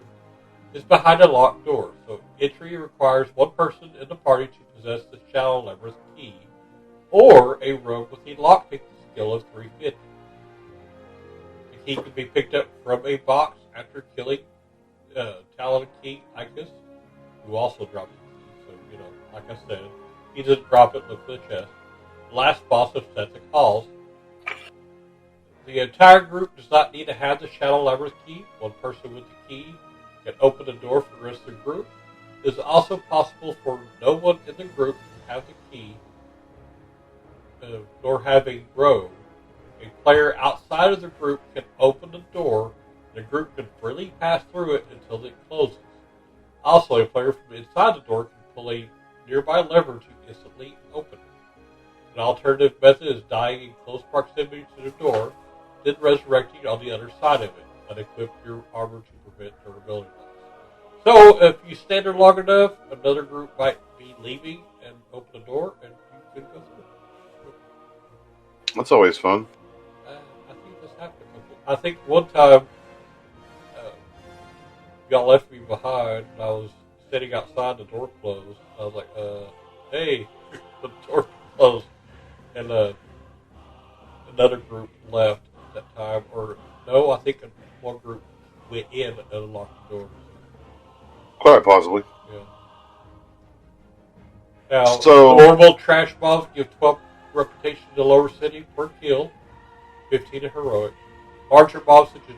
is behind a locked door, so entry requires one person in the party to possess the Shadow Labyrinth key, or a rogue with a lockpick skill of 350. The key can be picked up from a box after killing Talon King Icus, who also drops the key. So, like I said, he doesn't drop it, look for the chest. The last boss of Sethekk Halls. The entire group does not need to have the Shadow Labyrinth key. One person with the key can open the door for the rest of the group. It is also possible for no one in the group to have the key, nor have a rogue. A player outside of the group can open the door, and the group can freely pass through it until it closes. Also, a player from inside the door can pull a nearby lever to instantly open it. An alternative method is dying in close proximity to the door, then resurrecting on the other side of it. Unequip your armor to prevent durability loss. So, if you stand there long enough, another group might be leaving and open the door, and you can go through. That's always fun. I think this happened a couple. I think one time, y'all left me behind, and I was sitting outside, the door closed. I was like, hey, the door closed. And another group left at that time. Or, no, I think one group went in and unlocked the door. Quite possibly. Yeah. Now, So, normal trash mobs give 12 reputation to lower city per kill, 15 in heroic. Larger mobs such as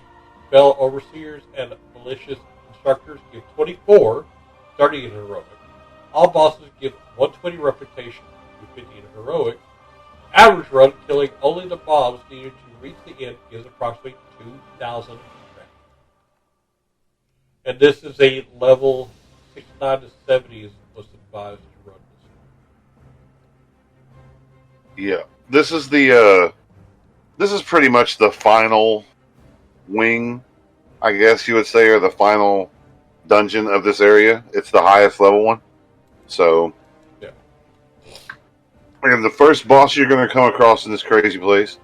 Bell Overseers and Malicious Instructors give 24, 30 in heroic. All bosses give 120 reputation, 50 in heroic. Average run, killing only the mobs needed to reach the end, gives approximately 2,000 credit. And this is a level 69 to 70 is most advised to run this. yeah. This is pretty much the final wing, I guess you would say, or the final dungeon of this area. It's the highest level one. So, yeah. And the first boss you're going to come across in this crazy place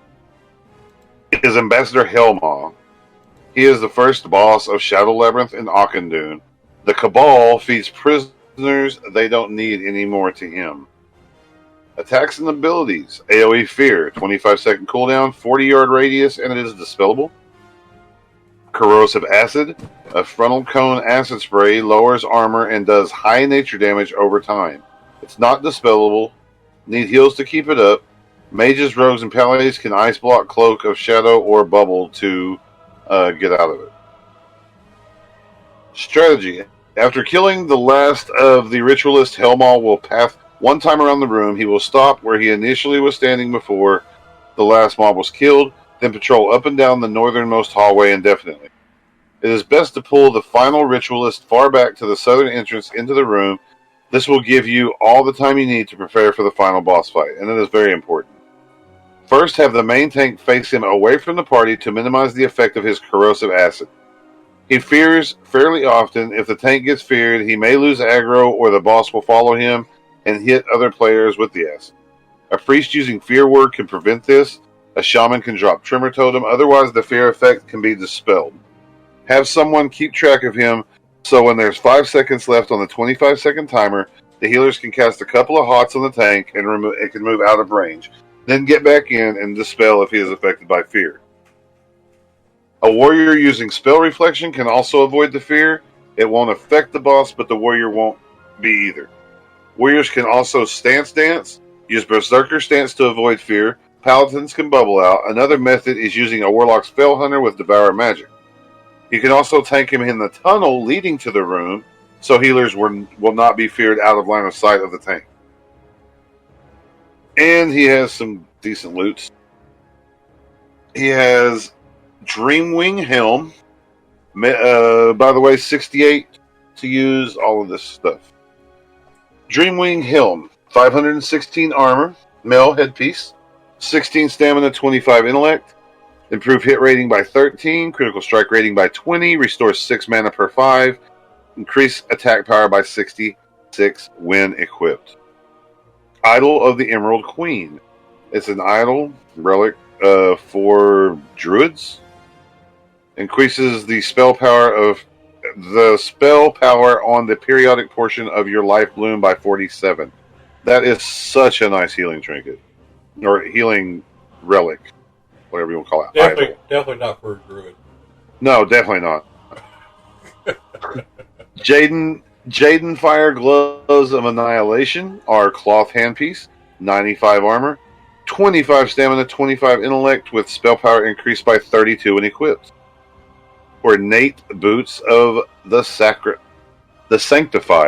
is Ambassador Helmaw. He is the first boss of Shadow Labyrinth in Auchenai. The Cabal feeds prisoners they don't need anymore to him. Attacks and abilities. AoE Fear, 25-second cooldown, 40-yard radius, and it is dispellable. Corrosive Acid, a frontal cone acid spray, lowers armor and does high nature damage over time. It's not dispellable. Need heals to keep it up. Mages, rogues, and paladins can ice block, cloak of shadow, or bubble to get out of it. Strategy. After killing the last of the ritualist, Helmaw will path one time around the room. He will stop where he initially was standing before the last mob was killed, then patrol up and down the northernmost hallway indefinitely. It is best to pull the final ritualist far back to the southern entrance into the room. This will give you all the time you need to prepare for the final boss fight, and it is very important. First, have the main tank face him away from the party to minimize the effect of his corrosive acid. He fears fairly often. If the tank gets feared, he may lose aggro, or the boss will follow him and hit other players with the acid. A priest using fear word can prevent this. A shaman can drop Tremor Totem. Otherwise, the fear effect can be dispelled. Have someone keep track of him, so when there's 5 seconds left on the 25-second timer, the healers can cast a couple of hots on the tank and it can move out of range. Then get back in and dispel if he is affected by fear. A warrior using spell reflection can also avoid the fear. It won't affect the boss, but the warrior won't be either. Warriors can also stance dance, use Berserker stance to avoid fear. Paladins can bubble out. Another method is using a Warlock Spell Hunter with Devour Magic. You can also tank him in the tunnel leading to the room, so healers will not be feared out of line of sight of the tank. And he has some decent loots. He has Dreamwing Helm. By the way, 68 to use all of this stuff. Dreamwing Helm, 516 armor, male headpiece, 16 stamina, 25 intellect, improve hit rating by 13, critical strike rating by 20, restores 6 mana per 5, increase attack power by 66 when equipped. Idol of the Emerald Queen. It's an idol relic for druids. Increases the spell power on the periodic portion of your life bloom by 47. That is such a nice healing trinket. Or healing relic. Whatever you want to call it. Definitely not for a druid. No, definitely not. Jaden Fire Gloves of Annihilation are cloth handpiece, 95 armor, 25 stamina, 25 intellect with spell power increased by 32 when equipped. Ornate Boots of the Sanctified.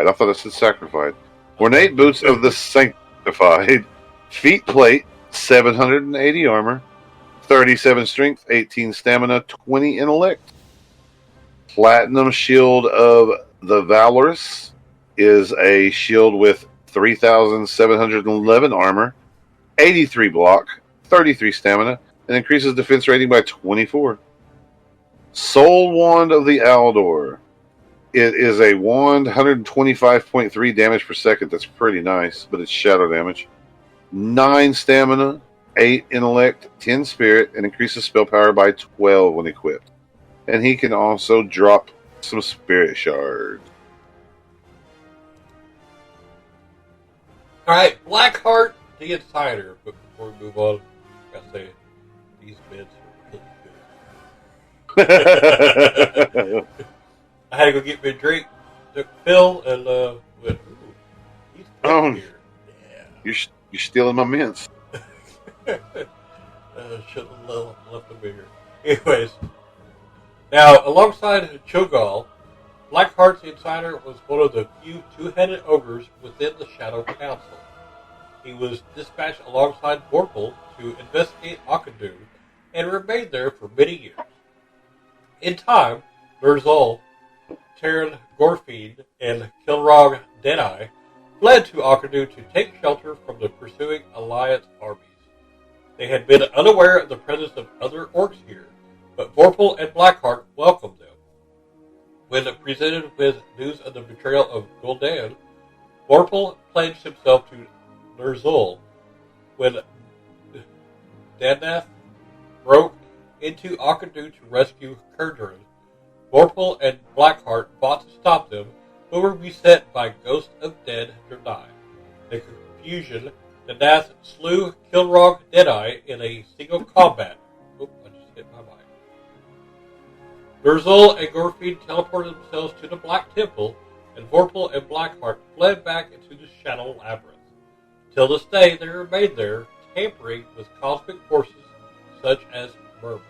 I thought it said Sacrified. Ornate Boots of the Sanctified. Feet Plate, 780 armor, 37 strength, 18 stamina, 20 intellect. Platinum Shield of the Valorous is a shield with 3,711 armor, 83 block, 33 stamina, and increases defense rating by 24. Soul Wand of the Aldor. It is a wand, 125.3 damage per second. That's pretty nice, but it's shadow damage. 9 stamina, 8 intellect, 10 spirit, and increases spell power by 12 when equipped. And he can also drop some spirit shards. Alright, Blackheart the Insider. But before we move on, I gotta say, these bids are really good. I had to go get me a drink, took a pill, and went, ooh, he's good here. Yeah. You're stealing my mints. Should have left them here. Anyways, now alongside Cho'Gall, Blackheart the Insider was one of the few two-headed ogres within the Shadow Council. He was dispatched alongside Vorpal to investigate Auchenai and remained there for many years. In time, Ner'zhul, Terran Gorfiend, and Kilrog Deadeye fled to Auchenai to take shelter from the pursuing Alliance armies. They had been unaware of the presence of other orcs here, but Vorpal and Blackheart welcomed them. When presented with news of the betrayal of Gul'dan, Vorpal pledged himself to Ner'zhul. When Danath broke into Auchenai to rescue Kurdran, Vorpal and Blackheart fought to stop them, but were beset by Ghost of Dead Draenei. In confusion, Danath slew Kilrog Deadeye in a single combat. Oh, I just hit my mic. Ner'zhul and Gorfiend teleported themselves to the Black Temple, and Vorpal and Blackheart fled back into the Shadow Labyrinth. Till this day, they remained there, tampering with cosmic forces such as Murmur.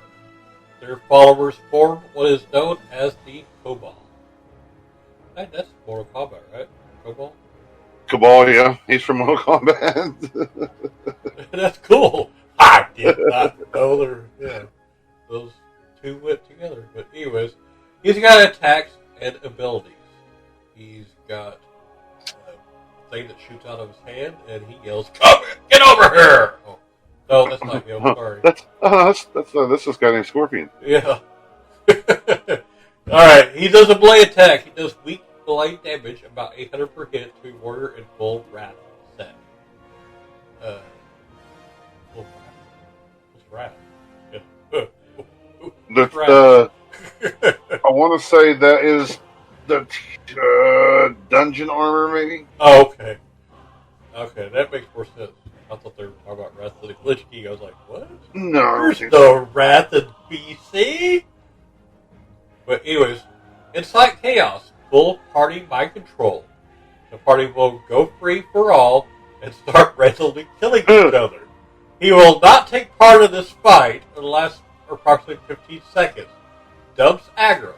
Their followers formed what is known as the Cabal. Hey, that's Mortal Kombat, right? Cabal? Cabal, yeah. He's from Mortal Kombat. That's cool. I did not know those two went together. But anyways, he's got attacks and abilities. He's got a thing that shoots out of his hand, and he yells, "Come, get over here!" Oh, no, that's not him. Sorry. That's this guy named Scorpion. Yeah. All right. He does a blade attack. He does weak blade damage, about 800 per hit to a warrior in full wrath set. Full wrath. What's wrath? I want to say that is the dungeon armor, maybe. Oh, okay. Okay, that makes more sense. I thought they were talking about Wrath of the Glitch King. I was like, what? No. There's no Wrath in BC? But anyways, incite chaos, full party mind control. the party will go free for all and start randomly killing each other. He will not take part in this fight unless approximately 15 seconds. Dumps aggro.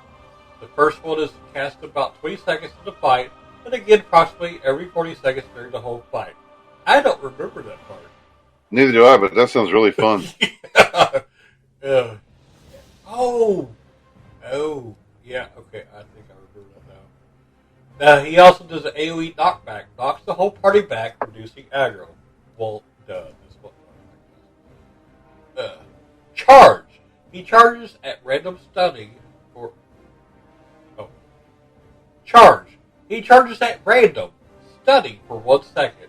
The first one is cast about 20 seconds in the fight, and again approximately every 40 seconds during the whole fight. I don't remember that part. Neither do I, but that sounds really fun. Oh, yeah, okay, I think I remember that now. He also does an AoE knockback, knocks the whole party back, reducing aggro. Well, that's what charge. He charges at random stunning for... Oh. Charge. He charges at random, stunning for 1 second,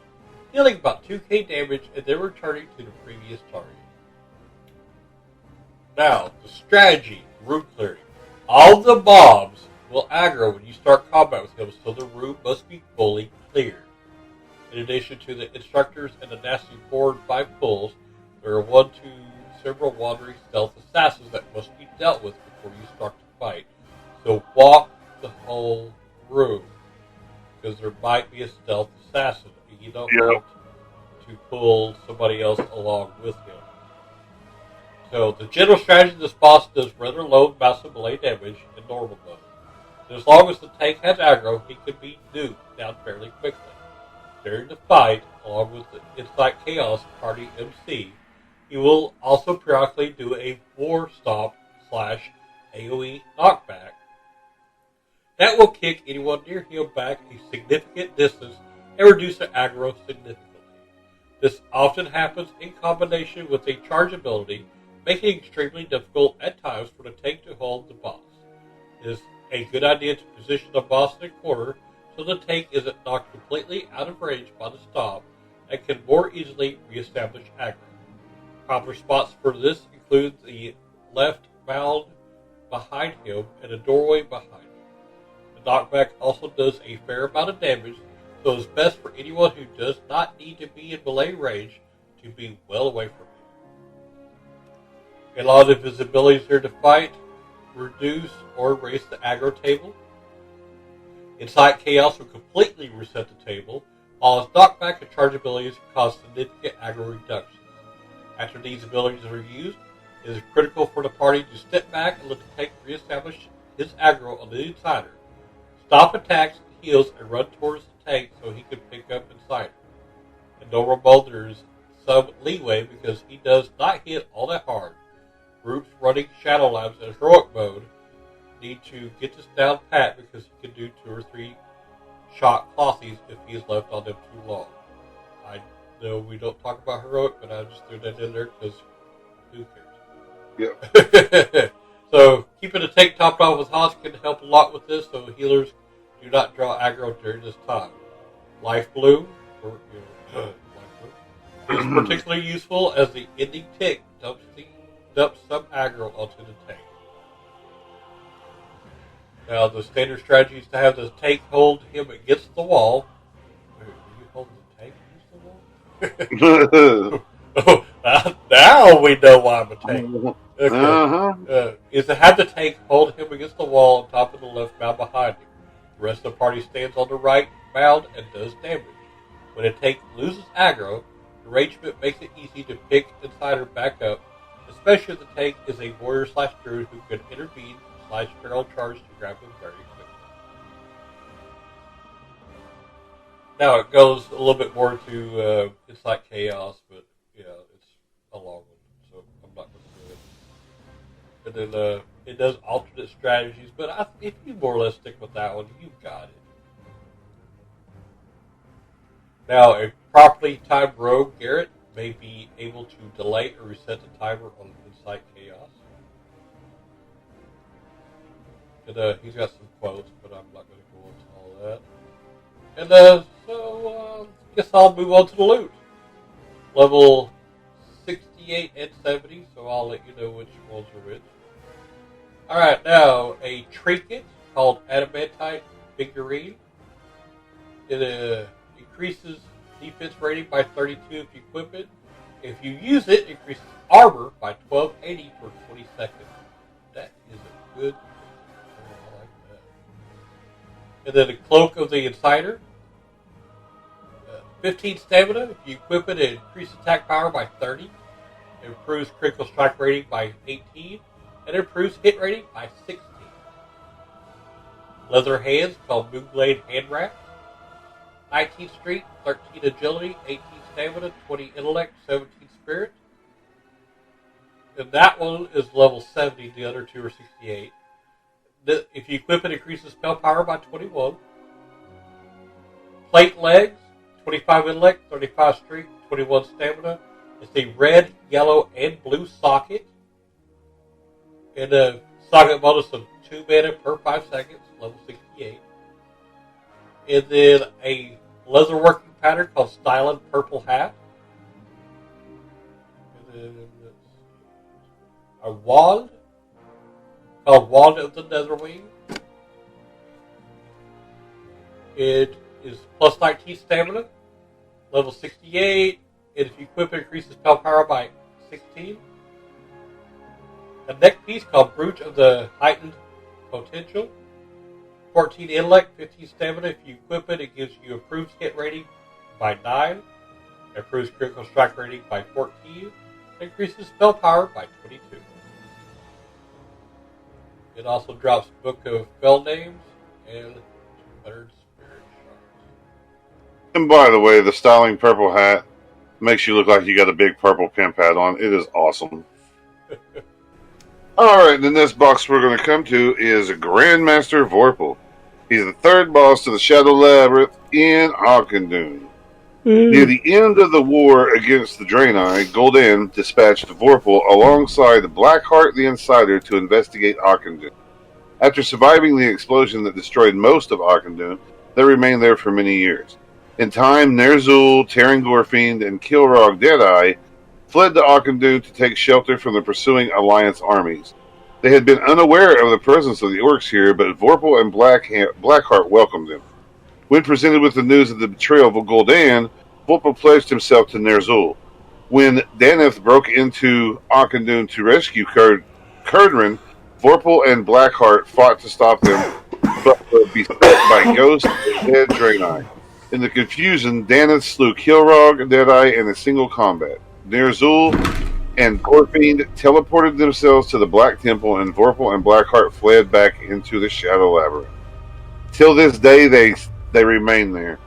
dealing about 2k damage and then returning to the previous target. Now, the strategy, room clearing. All the mobs will aggro when you start combat with him, so the room must be fully cleared. In addition to the instructors and the nasty 4 and 5 pulls, there are 1 to several wandering stealth assassins that must be dealt with before you start to fight. So walk the whole room, because there might be a stealth assassin, and you don't want to pull somebody else along with him. So the general strategy of this boss does rather low amounts of melee damage in normal mode. And as long as the tank has aggro, he can be nuked down fairly quickly. During the fight, along with the Insight Chaos party MC, he will also periodically do a War Stomp / AoE knockback. That will kick anyone near him back a significant distance and reduce the aggro significantly. This often happens in combination with a charge ability, making it extremely difficult at times for the tank to hold the boss. It is a good idea to position the boss in a corner so the tank isn't knocked completely out of range by the stomp and can more easily reestablish aggro. Proper spots for this include the left mound behind him and a doorway behind him. The knockback also does a fair amount of damage, so it's best for anyone who does not need to be in melee range to be well away from him. A lot of his abilities here to fight, reduce or erase the aggro table. Insight Chaos will completely reset the table, while his knockback and charge abilities cause significant aggro reductions. After these abilities are used, it is critical for the party to step back and let the tank reestablish his aggro on the insider. Stop attacks, heals, and run towards the tank so he can pick up insider. In normal mode, there is some leeway because he does not hit all that hard. Groups running Shadow Labs in heroic mode need to get this down pat because he can do 2 or 3 shot clothies if he is left on them too long. I know we don't talk about heroic, but I just threw that in there because who cares? Yep. So keeping the tank topped off with Haas can help a lot with this, so healers do not draw aggro during this time. Life Bloom, or Life Bloom, is particularly useful as the ending tick dumps some aggro onto the tank. Now, the standard strategy is to have the tank hold him against the wall. Wait, are you holding the tank against the wall? Now we know why I'm a tank. Okay. Is to have the tank hold him against the wall on top of the left mound behind him. The rest of the party stands on the right mound and does damage. When a tank loses aggro, the arrangement makes it easy to pick Insider back up, especially if the tank is a warrior / druid who can intervene / feral charge to grab him very quickly. Now it goes a little bit more to Insight Chaos, but yeah, it's a long one, so I'm not going to do it. And then it does alternate strategies, but if you more or less stick with that one, you've got it. Now, a properly timed rogue, Garrett, may be able to delay or reset the timer on Insight Chaos. And he's got some quotes, but I'm not going to go into all that. And so I guess I'll move on to the loot. Level 68 and 70, so I'll let you know which ones are which. Alright, now a trinket called Adamantite Figurine. It increases defense rating by 32 if you equip it. If you use it, it increases armor by 1280 for 20 seconds. That is a good thing. I like that. And then the Cloak of the Insider. 15 stamina. If you equip it, it increases attack power by 30. It improves critical strike rating by 18. And it improves hit rating by 16. Leather hands called Moonblade Hand Wraps. 19 Street, 13 Agility, 18 Stamina, 20 Intellect, 17 Spirit. And that one is level 70, the other two are 68. If you equip it, increases spell power by 21. Plate legs, 25 Intellect, 35 Strength, 21 Stamina. It's a red, yellow, and blue socket. And a socket bonus of 2 mana per 5 seconds, level 68. And then a leather working pattern called Stylin' Purple Hat. And then a wand called Wand of the Netherwing. It is plus 19 stamina, level 68, and if you equip it, increases spell power by 16. A neck piece called Brooch of the Heightened Potential. 14 intellect, 15 stamina. If you equip it, it gives you improved hit rating by 9, improves critical strike rating by 14, increases spell power by 22. It also drops Book of Spell Names and 200 Spirit Shards. And by the way, the styling purple hat makes you look like you got a big purple pimp hat on. It is awesome. Alright, the next box we're going to come to is Grandmaster Vorpal. He's the third boss to the Shadow Labyrinth in Auchenai. Near the end of the war against the Draenei, Gul'dan dispatched Vorpal alongside Blackheart the Insider to investigate Auchenai. After surviving the explosion that destroyed most of Auchenai, they remained there for many years. In time, Ner'zhul, Terran Gorfiend, and Kilrog Deadeye fled to Auchenai to take shelter from the pursuing Alliance armies. They had been unaware of the presence of the orcs here, but Vorpal and Blackheart welcomed them. When presented with the news of the betrayal of Gul'dan, Vorpal pledged himself to Ner'zhul. When Daneth broke into Auchenai to rescue Kurdran, Vorpal and Blackheart fought to stop them, but were beset by ghosts of dead Draenei. In the confusion, Daneth slew Kilrog Deadeye in a single combat. Ner'zhul and Gorfiend teleported themselves to the Black Temple, and Vorpal and Blackheart fled back into the Shadow Labyrinth. Till this day, they remain there,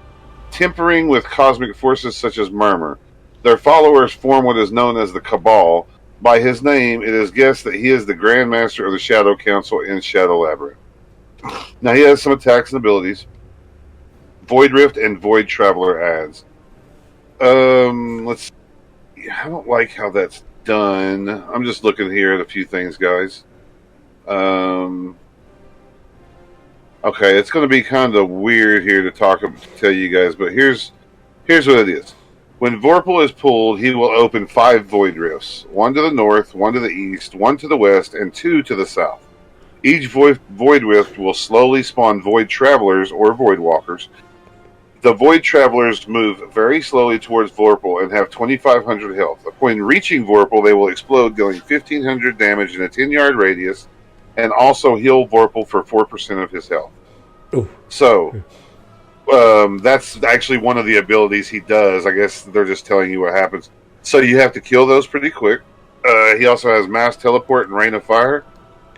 tempering with cosmic forces such as Murmur. Their followers form what is known as the Cabal. By his name, it is guessed that he is the Grand Master of the Shadow Council in Shadow Labyrinth. Now, he has some attacks and abilities. Void Rift and Void Traveler adds. Let's see. I don't like how that's done. I'm just looking here at a few things, guys. Okay, it's going to be kind of weird here to tell you guys, but here's what it is. When Vorpal is pulled, he will open 5 Void Rifts. 1 to the north, 1 to the east, 1 to the west, and 2 to the south. Each Void Rift will slowly spawn Void Travelers or Void Walkers. The Void Travelers move very slowly towards Vorpal and have 2,500 health. Upon reaching Vorpal, they will explode, dealing 1,500 damage in a 10-yard radius, and also heal Vorpal for 4% of his health. Ooh. So, that's actually one of the abilities he does. I guess they're just telling you what happens. So you have to kill those pretty quick. He also has Mass Teleport and Rain of Fire.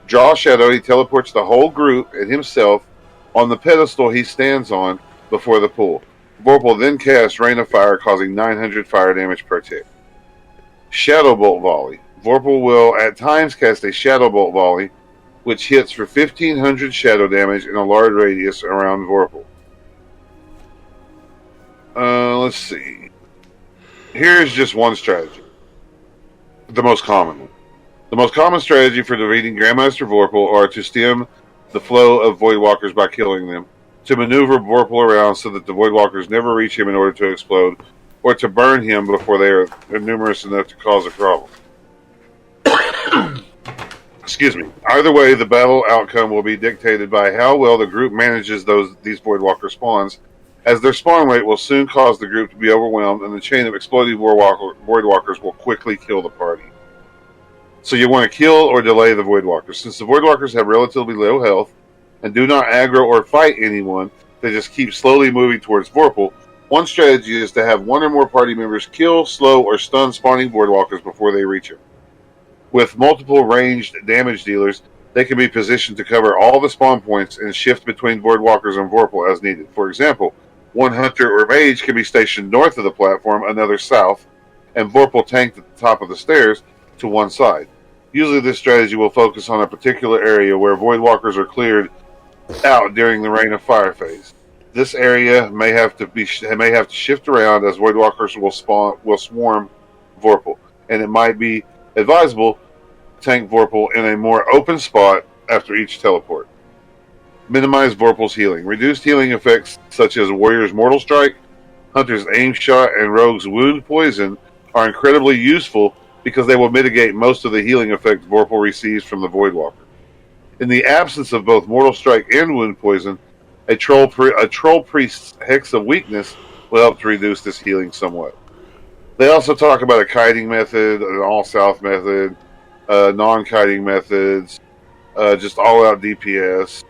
Draw Shadow, he teleports the whole group and himself on the pedestal he stands on before the pool. Vorpal then casts Rain of Fire, causing 900 fire damage per tick. Shadow Bolt Volley. Vorpal will at times cast a Shadow Bolt Volley, which hits for 1,500 shadow damage in a large radius around Vorpal. Let's see. Here's just one strategy. The most common one. The most common strategy for defeating Grandmaster Vorpal are to stem the flow of Voidwalkers by killing them, to maneuver Vorpal around so that the Voidwalkers never reach him in order to explode, or to burn him before they are numerous enough to cause a problem. Excuse me. Either way, the battle outcome will be dictated by how well the group manages these Voidwalker spawns, as their spawn rate will soon cause the group to be overwhelmed, and the chain of exploding Voidwalkers will quickly kill the party. So you want to kill or delay the Voidwalkers. Since the Voidwalkers have relatively low health and do not aggro or fight anyone, they just keep slowly moving towards Vorpal. One strategy is to have one or more party members kill, slow, or stun spawning voidwalkers before they reach them. With multiple ranged damage dealers, they can be positioned to cover all the spawn points and shift between voidwalkers and Vorpal as needed. For example, one hunter or mage can be stationed north of the platform, another south, and Vorpal tanked at the top of the stairs to one side. Usually this strategy will focus on a particular area where voidwalkers are cleared out during the Rain of Fire phase. This area may have to shift around as voidwalkers will swarm Vorpal, and it might be advisable to tank Vorpal in a more open spot after each teleport. Minimize Vorpal's healing. Reduced healing effects such as Warrior's Mortal Strike, Hunter's Aim Shot, and Rogue's Wound Poison are incredibly useful because they will mitigate most of the healing effect Vorpal receives from the Voidwalker. In the absence of both Mortal Strike and Wound Poison, a Troll Priest's Hex of Weakness will help to reduce this healing somewhat. They also talk about a kiting method, an all-south method, non-kiting methods, just all-out DPS.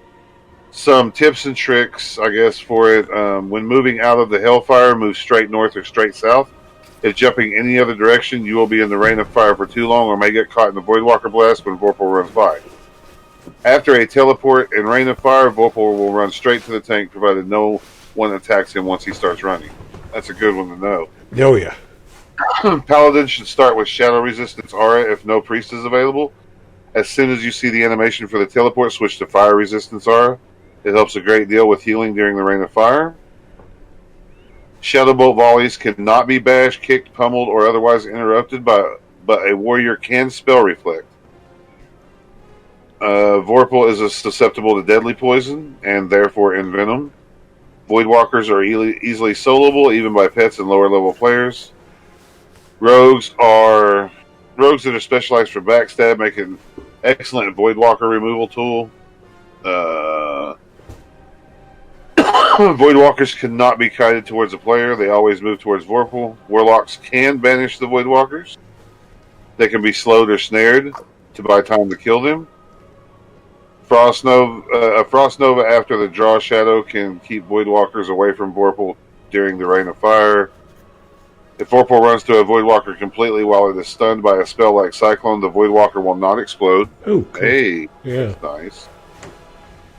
Some tips and tricks, I guess, for it. When moving out of the Hellfire, move straight north or straight south. If jumping any other direction, you will be in the Rain of Fire for too long or may get caught in the Voidwalker Blast when Vorpal runs by. After a teleport in Rain of Fire, Vorpal will run straight to the tank, provided no one attacks him once he starts running. That's a good one to know. Oh, yeah. Paladin should start with Shadow Resistance Aura if no Priest is available. As soon as you see the animation for the teleport, switch to Fire Resistance Aura. It helps a great deal with healing during the Rain of Fire. Shadow Bolt volleys cannot be bashed, kicked, pummeled, or otherwise interrupted, but a warrior can spell reflect. Vorpal is susceptible to deadly poison and therefore envenom. Voidwalkers are easily soloable, even by pets and lower level players. Rogues that are specialized for backstab make an excellent Voidwalker removal tool. Voidwalkers cannot be kited towards a player. They always move towards Vorpal. Warlocks can banish the Voidwalkers. They can be slowed or snared to buy time to kill them. A Frost Nova after the Draw Shadow can keep Voidwalkers away from Vorpal during the Rain of Fire. If Vorpal runs to a Voidwalker completely while it is stunned by a spell like Cyclone, the Voidwalker will not explode. Oh, cool. Hey, yeah. That's nice.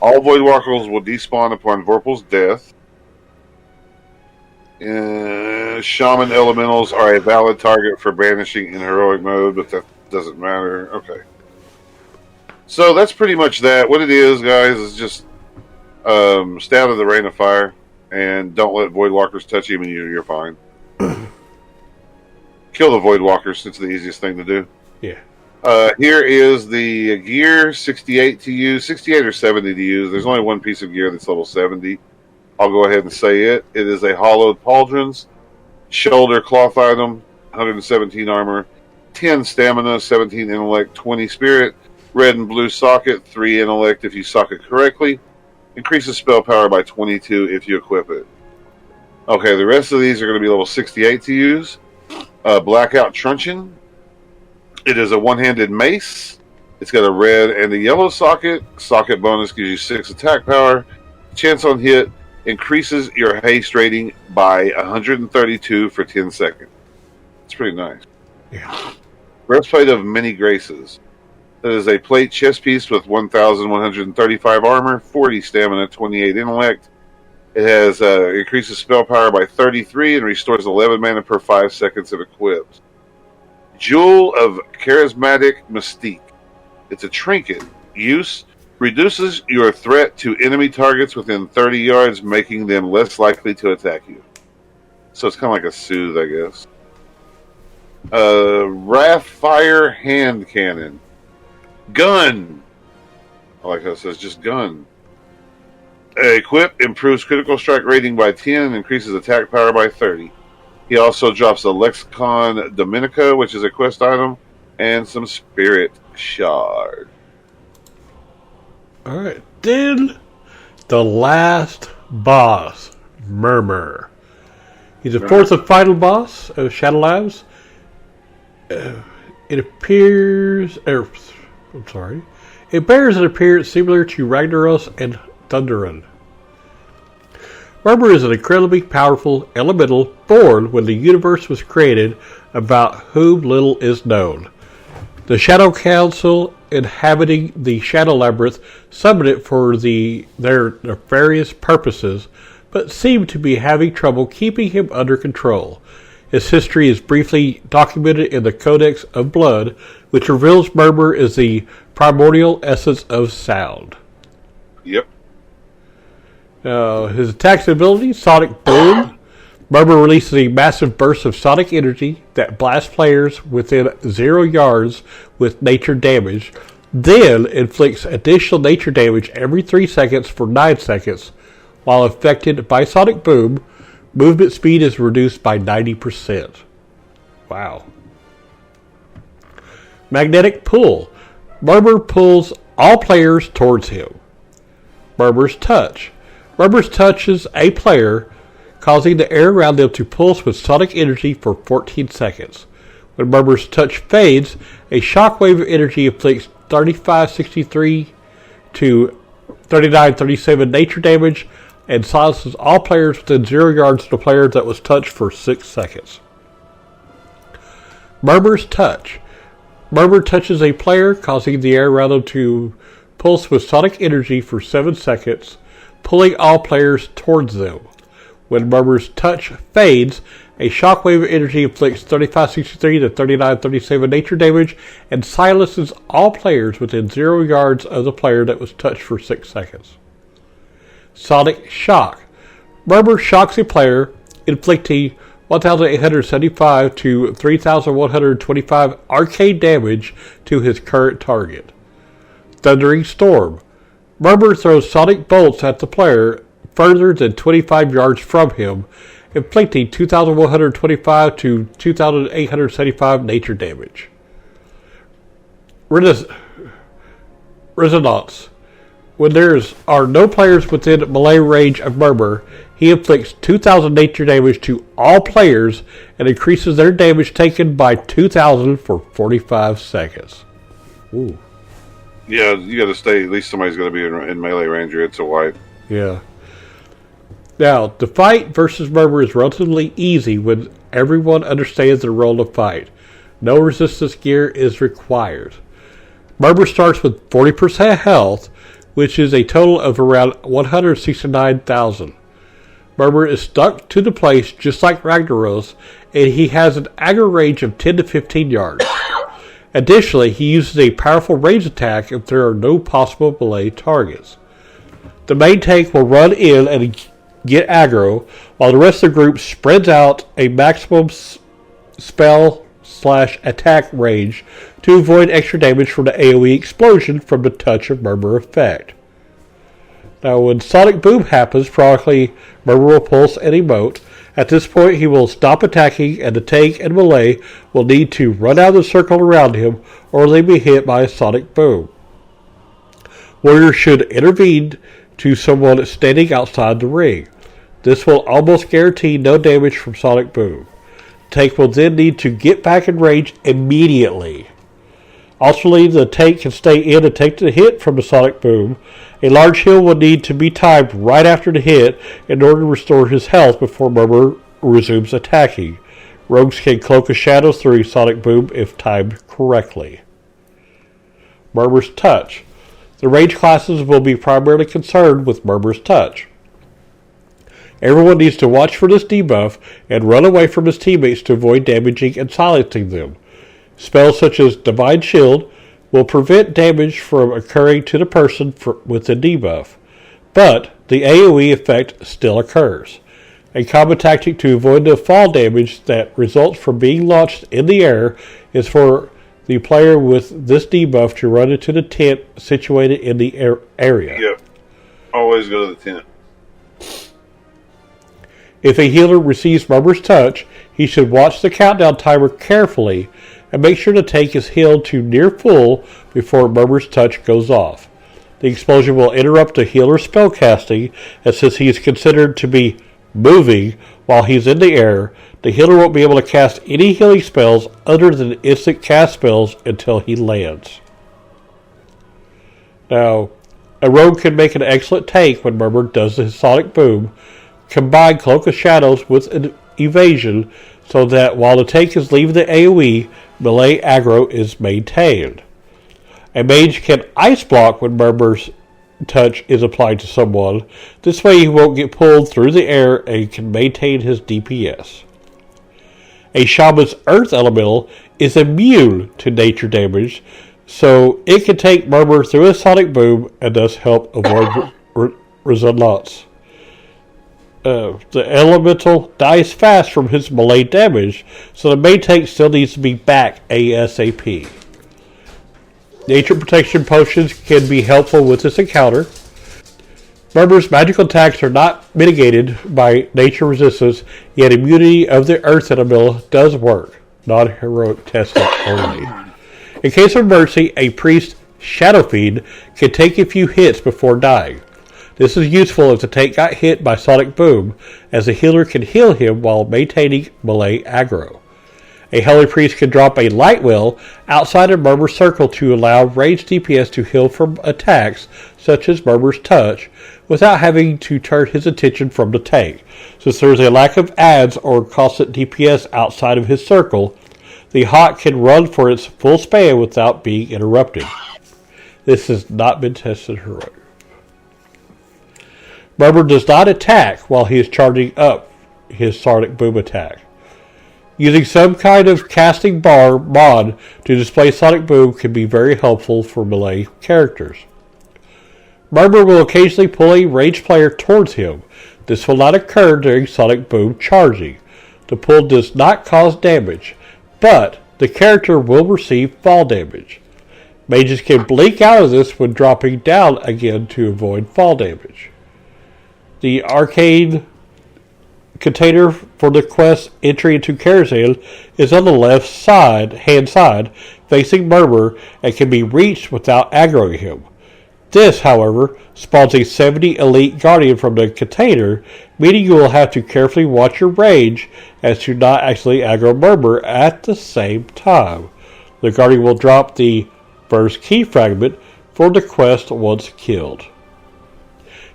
All Voidwalkers will despawn upon Vorpal's death. Shaman Elementals are a valid target for banishing in heroic mode, but that doesn't matter. Okay. So that's pretty much that. What it is, guys, is just stay out of the Rain of Fire and don't let Voidwalkers touch you and you're fine. Kill the Voidwalkers. It's the easiest thing to do. Yeah. Here is the gear, 68 to use, 68 or 70 to use. There's only one piece of gear that's level 70. I'll go ahead and say it. It is a hollowed pauldrons, shoulder cloth item, 117 armor, 10 stamina, 17 intellect, 20 spirit, red and blue socket, 3 intellect if you socket correctly, increases spell power by 22 if you equip it. Okay, the rest of these are going to be level 68 to use. Blackout Truncheon. It is a one-handed mace. It's got a red and a yellow socket. Socket bonus gives you 6 attack power. Chance on hit increases your haste rating by 132 for 10 seconds. It's pretty nice. Yeah. Breastplate of Many Graces. That is a plate chest piece with 1,135 armor, 40 stamina, 28 intellect. It has increases spell power by 33 and restores 11 mana per 5 seconds if equipped. Jewel of Charismatic Mystique. It's a trinket. Use reduces your threat to enemy targets within 30 yards, making them less likely to attack you. So it's kind of like a soothe, I guess. Wrathfire Hand Cannon. Gun. I like how it says just gun. Equip improves critical strike rating by 10 and increases attack power by 30. He also drops a Lexicon Dominica, which is a quest item, and some Spirit Shard. Alright, then the last boss, Murmur. He's a fourth and final boss of Shadow Labs. It bears an appearance similar to Ragnaros and Thunderun. Murmur is an incredibly powerful elemental born when the universe was created, about whom little is known. The Shadow Council inhabiting the Shadow Labyrinth summoned it for their nefarious purposes, but seem to be having trouble keeping him under control. His history is briefly documented in the Codex of Blood, which reveals Murmur is the primordial essence of sound. Yep. His attacks and abilities, Sonic Boom. Murmur releases a massive burst of sonic energy that blasts players within 0 yards with nature damage, then inflicts additional nature damage every 3 seconds for 9 seconds. While affected by Sonic Boom, movement speed is reduced by 90%. Wow. Magnetic Pull. Murmur pulls all players towards him. Murmur's Touch. Murmur touches a player, causing the air around them to pulse with sonic energy for 14 seconds. When Murmur's touch fades, a shockwave of energy inflicts 3563 to 3937 nature damage and silences all players within 0 yards of the player that was touched for 6 seconds. Murmur's Touch. Murmur touches a player, causing the air around them to pulse with sonic energy for 7 seconds, pulling all players towards them. When Murmur's touch fades, a shockwave of energy inflicts 3563 to 3937 nature damage and silences all players within 0 yards of the player that was touched for 6 seconds. Sonic Shock. Murmur shocks a player, inflicting 1875 to 3125 arcane damage to his current target. Thundering Storm. Murmur throws sonic bolts at the player further than 25 yards from him, inflicting 2125 to 2875 nature damage. Resonance. When there are no players within melee range of Murmur, he inflicts 2000 nature damage to all players and increases their damage taken by 2000 for 45 seconds. Ooh. Yeah, you got to stay. At least somebody's going to be in melee range, or it's a wipe. Yeah. Now, the fight versus Murmur is relatively easy when everyone understands the role to fight. No resistance gear is required. Murmur starts with 40% health, which is a total of around 169,000. Murmur is stuck to the place just like Ragnaros, and he has an aggro range of 10 to 15 yards. Additionally, he uses a powerful range attack if there are no possible melee targets. The main tank will run in and get aggro, while the rest of the group spreads out a maximum spell/attack range to avoid extra damage from the AoE explosion from the touch of Murmur effect. Now, when Sonic Boom happens, promptly Murmur will pulse and emote. At this point, he will stop attacking, and the tank and melee will need to run out of the circle around him, or they will be hit by a Sonic Boom. Warriors should intervene to someone standing outside the ring. This will almost guarantee no damage from Sonic Boom. The tank will then need to get back in range immediately. Ultimately, the tank can stay in and take the hit from the Sonic Boom. A large heal will need to be timed right after the hit in order to restore his health before Murmur resumes attacking. Rogues can cloak a shadow through Sonic Boom if timed correctly. Murmur's Touch. The range classes will be primarily concerned with Murmur's Touch. Everyone needs to watch for this debuff and run away from his teammates to avoid damaging and silencing them. Spells such as Divine Shield will prevent damage from occurring to the person with the debuff, but the AoE effect still occurs. A common tactic to avoid the fall damage that results from being launched in the air is for the player with this debuff to run into the tent situated in the area. Yep. Always go to the tent. If a healer receives Murmur's Touch, he should watch the countdown timer carefully and make sure the tank is healed to near full before Murmur's Touch goes off. The explosion will interrupt the healer's spellcasting, and since he is considered to be moving while he's in the air, the healer won't be able to cast any healing spells other than instant cast spells until he lands. Now, a rogue can make an excellent tank when Murmur does his Sonic Boom, combine Cloak of Shadows with an evasion so that while the tank is leaving the AoE, melee aggro is maintained. A mage can ice block when Murmur's touch is applied to someone. This way he won't get pulled through the air and can maintain his DPS. A shaman's earth elemental is immune to nature damage, so it can take Murmur through a sonic boom and thus help avoid resonance. The elemental dies fast from his melee damage, so the main tank still needs to be back ASAP. Nature protection potions can be helpful with this encounter. Murmur's magical attacks are not mitigated by nature resistance, yet immunity of the earth elemental does work. Non-heroic testing only. In case of emergency, a priest Shadow Fiend can take a few hits before dying. This is useful if the tank got hit by Sonic Boom, as the healer can heal him while maintaining melee aggro. A Holy Priest can drop a Light Well outside of Murmur's circle to allow ranged DPS to heal from attacks such as Murmur's Touch without having to turn his attention from the tank. Since there is a lack of adds or constant DPS outside of his circle, the Hawk can run for its full span without being interrupted. This has not been tested heroic. Murmur does not attack while he is charging up his Sonic Boom attack. Using some kind of casting bar mod to display Sonic Boom can be very helpful for melee characters. Murmur will occasionally pull a ranged player towards him. This will not occur during Sonic Boom charging. The pull does not cause damage, but the character will receive fall damage. Mages can blink out of this when dropping down again to avoid fall damage. The arcade container for the quest entry into Karazhan is on the left hand side, facing Murmur, and can be reached without aggroing him. This, however, spawns a 70 elite guardian from the container, meaning you will have to carefully watch your range as to not actually aggro Murmur at the same time. The guardian will drop the first key fragment for the quest once killed.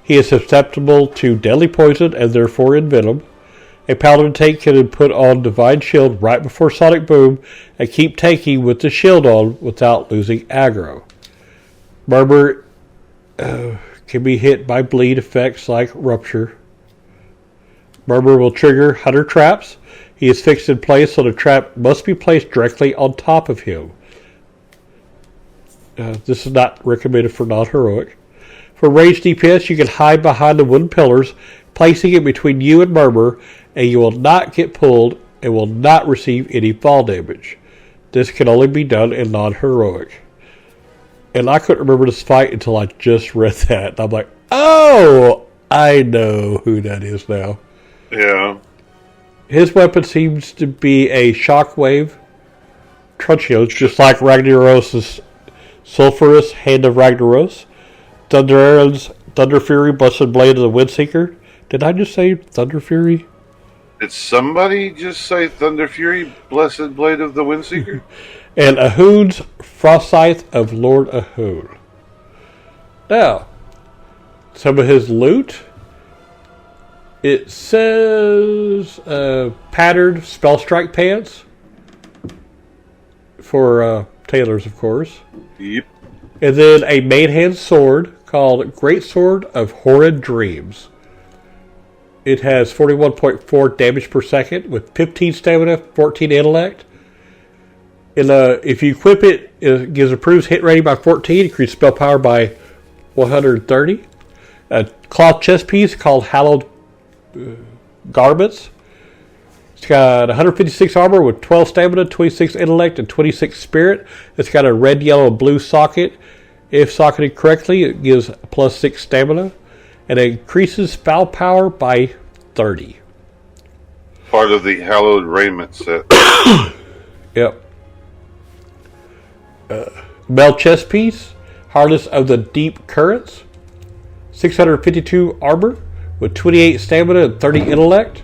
He is susceptible to deadly poison and therefore envenom. A paladin tank can put on Divine Shield right before Sonic Boom and keep tanking with the shield on without losing aggro. Murmur can be hit by bleed effects like Rupture. Murmur will trigger Hunter Traps. He is fixed in place, so the trap must be placed directly on top of him. This is not recommended for non-heroic. For ranged DPS, you can hide behind the wooden pillars, placing it between you and Murmur, and you will not get pulled and will not receive any fall damage. This can only be done in non-heroic. And I couldn't remember this fight until I just read that. And I'm like, oh, I know who that is now. Yeah. His weapon seems to be a shockwave truncheon, just like Ragnaros' Sulphurous Hand of Ragnaros. Thunder Aaron's Thunder Fury, Blessed Blade of the Windseeker. Did I just say Thunder Fury? Did somebody just say Thunder Fury, Blessed Blade of the Windseeker? And Ahun's Frost Scythe of Lord Ahun. Now, some of his loot. It says patterned Spell Strike pants for tailors, of course. Yep. And then a main hand sword called Great Sword of Horrid Dreams. It has 41.4 damage per second with 15 stamina, 14 intellect. And if you equip it, it gives improves hit rating by 14, increases spell power by 130. A cloth chest piece called Hallowed Garments. It's got 156 armor with 12 stamina, 26 intellect, and 26 spirit. It's got a red, yellow, and blue socket. If socketed correctly, it gives plus 6 stamina. And it increases spell power by 30. Part of the Hallowed Raiment set. Yep. Bell chest piece, Harness of the Deep Currents. 652 armor with 28 stamina and 30 intellect.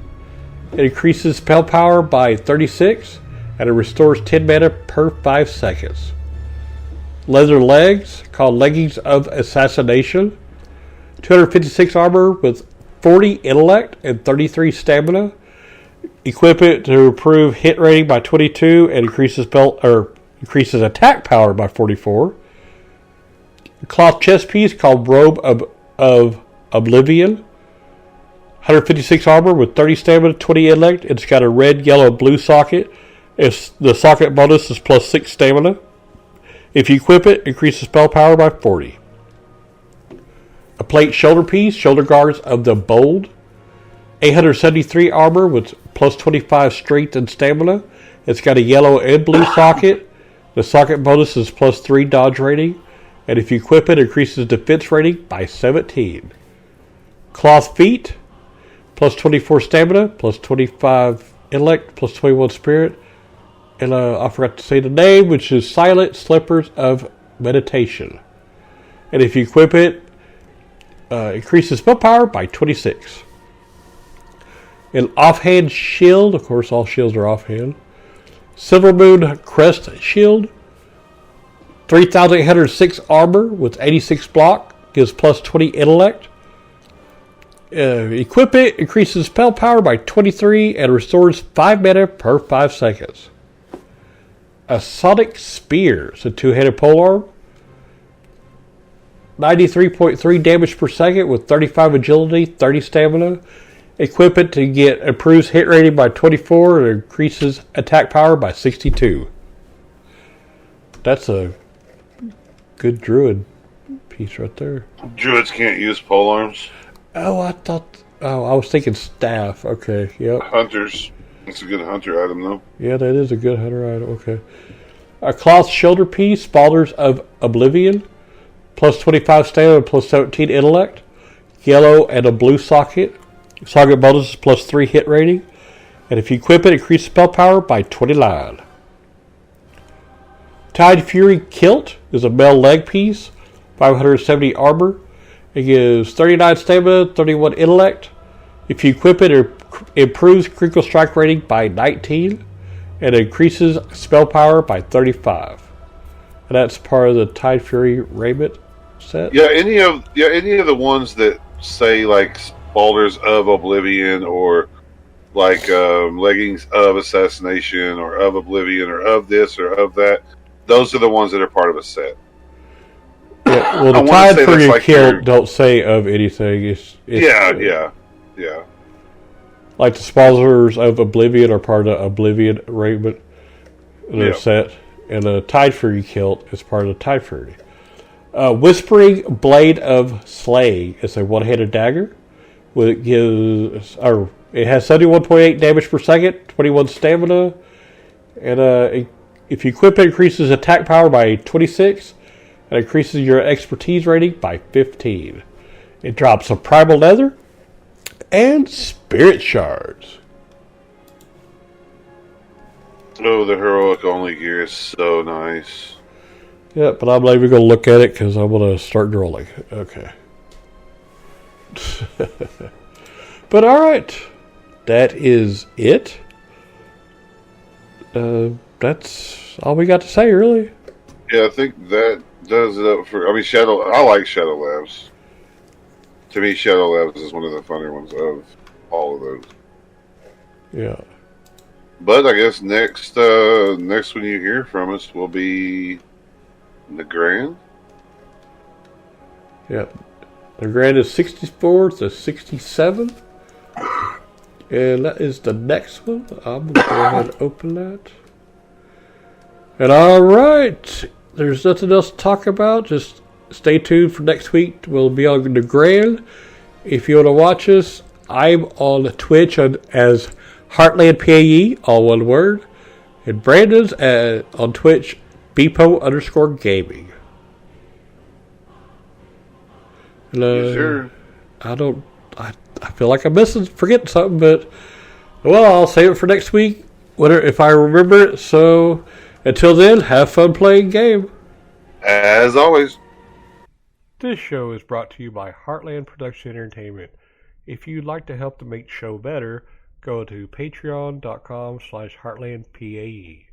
It increases spell power by 36, and it restores 10 mana per 5 seconds. Leather legs, called Leggings of Assassination. 256 armor with 40 intellect and 33 stamina. Equip it to improve hit rating by 22 and increases attack power by 44. A cloth chest piece called Robe of Oblivion. 156 armor with 30 stamina, 20 intellect. It's got a red, yellow, blue socket. The socket bonus is plus 6 stamina. If you equip it, increases spell power by 40. A plate shoulder piece, shoulder guards of the Bold. 873 armor with plus 25 strength and stamina. It's got a yellow and blue socket. The socket bonus is plus 3 dodge rating. And if you equip it, increases defense rating by 17. Cloth feet, plus 24 stamina, plus 25 intellect, plus 21 spirit. And I forgot to say the name, which is Silent Slippers of Meditation. And if you equip it, increases spell power by 26. An offhand shield, of course all shields are offhand. Silver Moon Crest Shield. 3,806 armor with 86 block. Gives plus 20 intellect. Equip it, increases spell power by 23 and restores 5 mana per 5 seconds. A Sonic Spear, it's a 2-handed polearm. 93.3 damage per second with 35 agility, 30 stamina. Equip it to get improves hit rating by 24 and increases attack power by 62. That's a good druid piece right there. Druids can't use polearms. Oh, I was thinking staff. Okay, yep. Hunters. It's a good hunter item, though. Yeah, that is a good hunter item. Okay. A cloth shoulder piece, Spalders of Oblivion. Plus 25 stamina, plus 17 intellect. Yellow and a blue socket. Socket bonus is plus 3 hit rating. And if you equip it, increase spell power by 29. Tide Fury Kilt is a male leg piece. 570 armor. It gives 39 stamina, 31 intellect. If you equip it, it improves critical strike rating by 19 and increases spell power by 35. And that's part of the Tide Fury raiment set. Yeah, any of the ones that say like Baldur's of Oblivion or like leggings of Assassination or of Oblivion or of this or of that, those are the ones that are part of a set. Yeah, well, the Tide Fury like Kilt don't say of anything. It's yeah. Like the Sponsors of Oblivion are part of Oblivion raiment set, and the Tide Fury Kilt is part of the Tide Fury. Whispering Blade of Slaying is a one-handed dagger. It has 71.8 damage per second, 21 stamina, and if you equip it, increases attack power by 26, and increases your expertise rating by 15. It drops a Primal Leather and Spirit Shards. Oh, the heroic only gear is so nice. Yeah, but I'm not even going to look at it because I'm going to start drooling. Okay. But alright. That is it. That's all we got to say, really. Yeah, I think that does it up for... I mean, I like Shadow Labs. To me, Shadow Labs is one of the funner ones of all of those. Yeah. But I guess next when you hear from us will be the Grand. Yeah. The Grand is 64 to 67. And that is the next one. I'm going to go ahead and open that. And alright. There's nothing else to talk about. Just stay tuned for next week. We'll be on the Grand. If you want to watch us, I'm on Twitch as Heartland-PAE, all one word. And Brandon's on Twitch, Bepo_gaming. And, yes, sir. I feel like I'm forgetting something, but well, I'll save it for next week, if I remember it. So until then, have fun playing game. As always. This show is brought to you by Heartland Production Entertainment. If you'd like to help to make the show better, go to patreon.com/HeartlandPAE.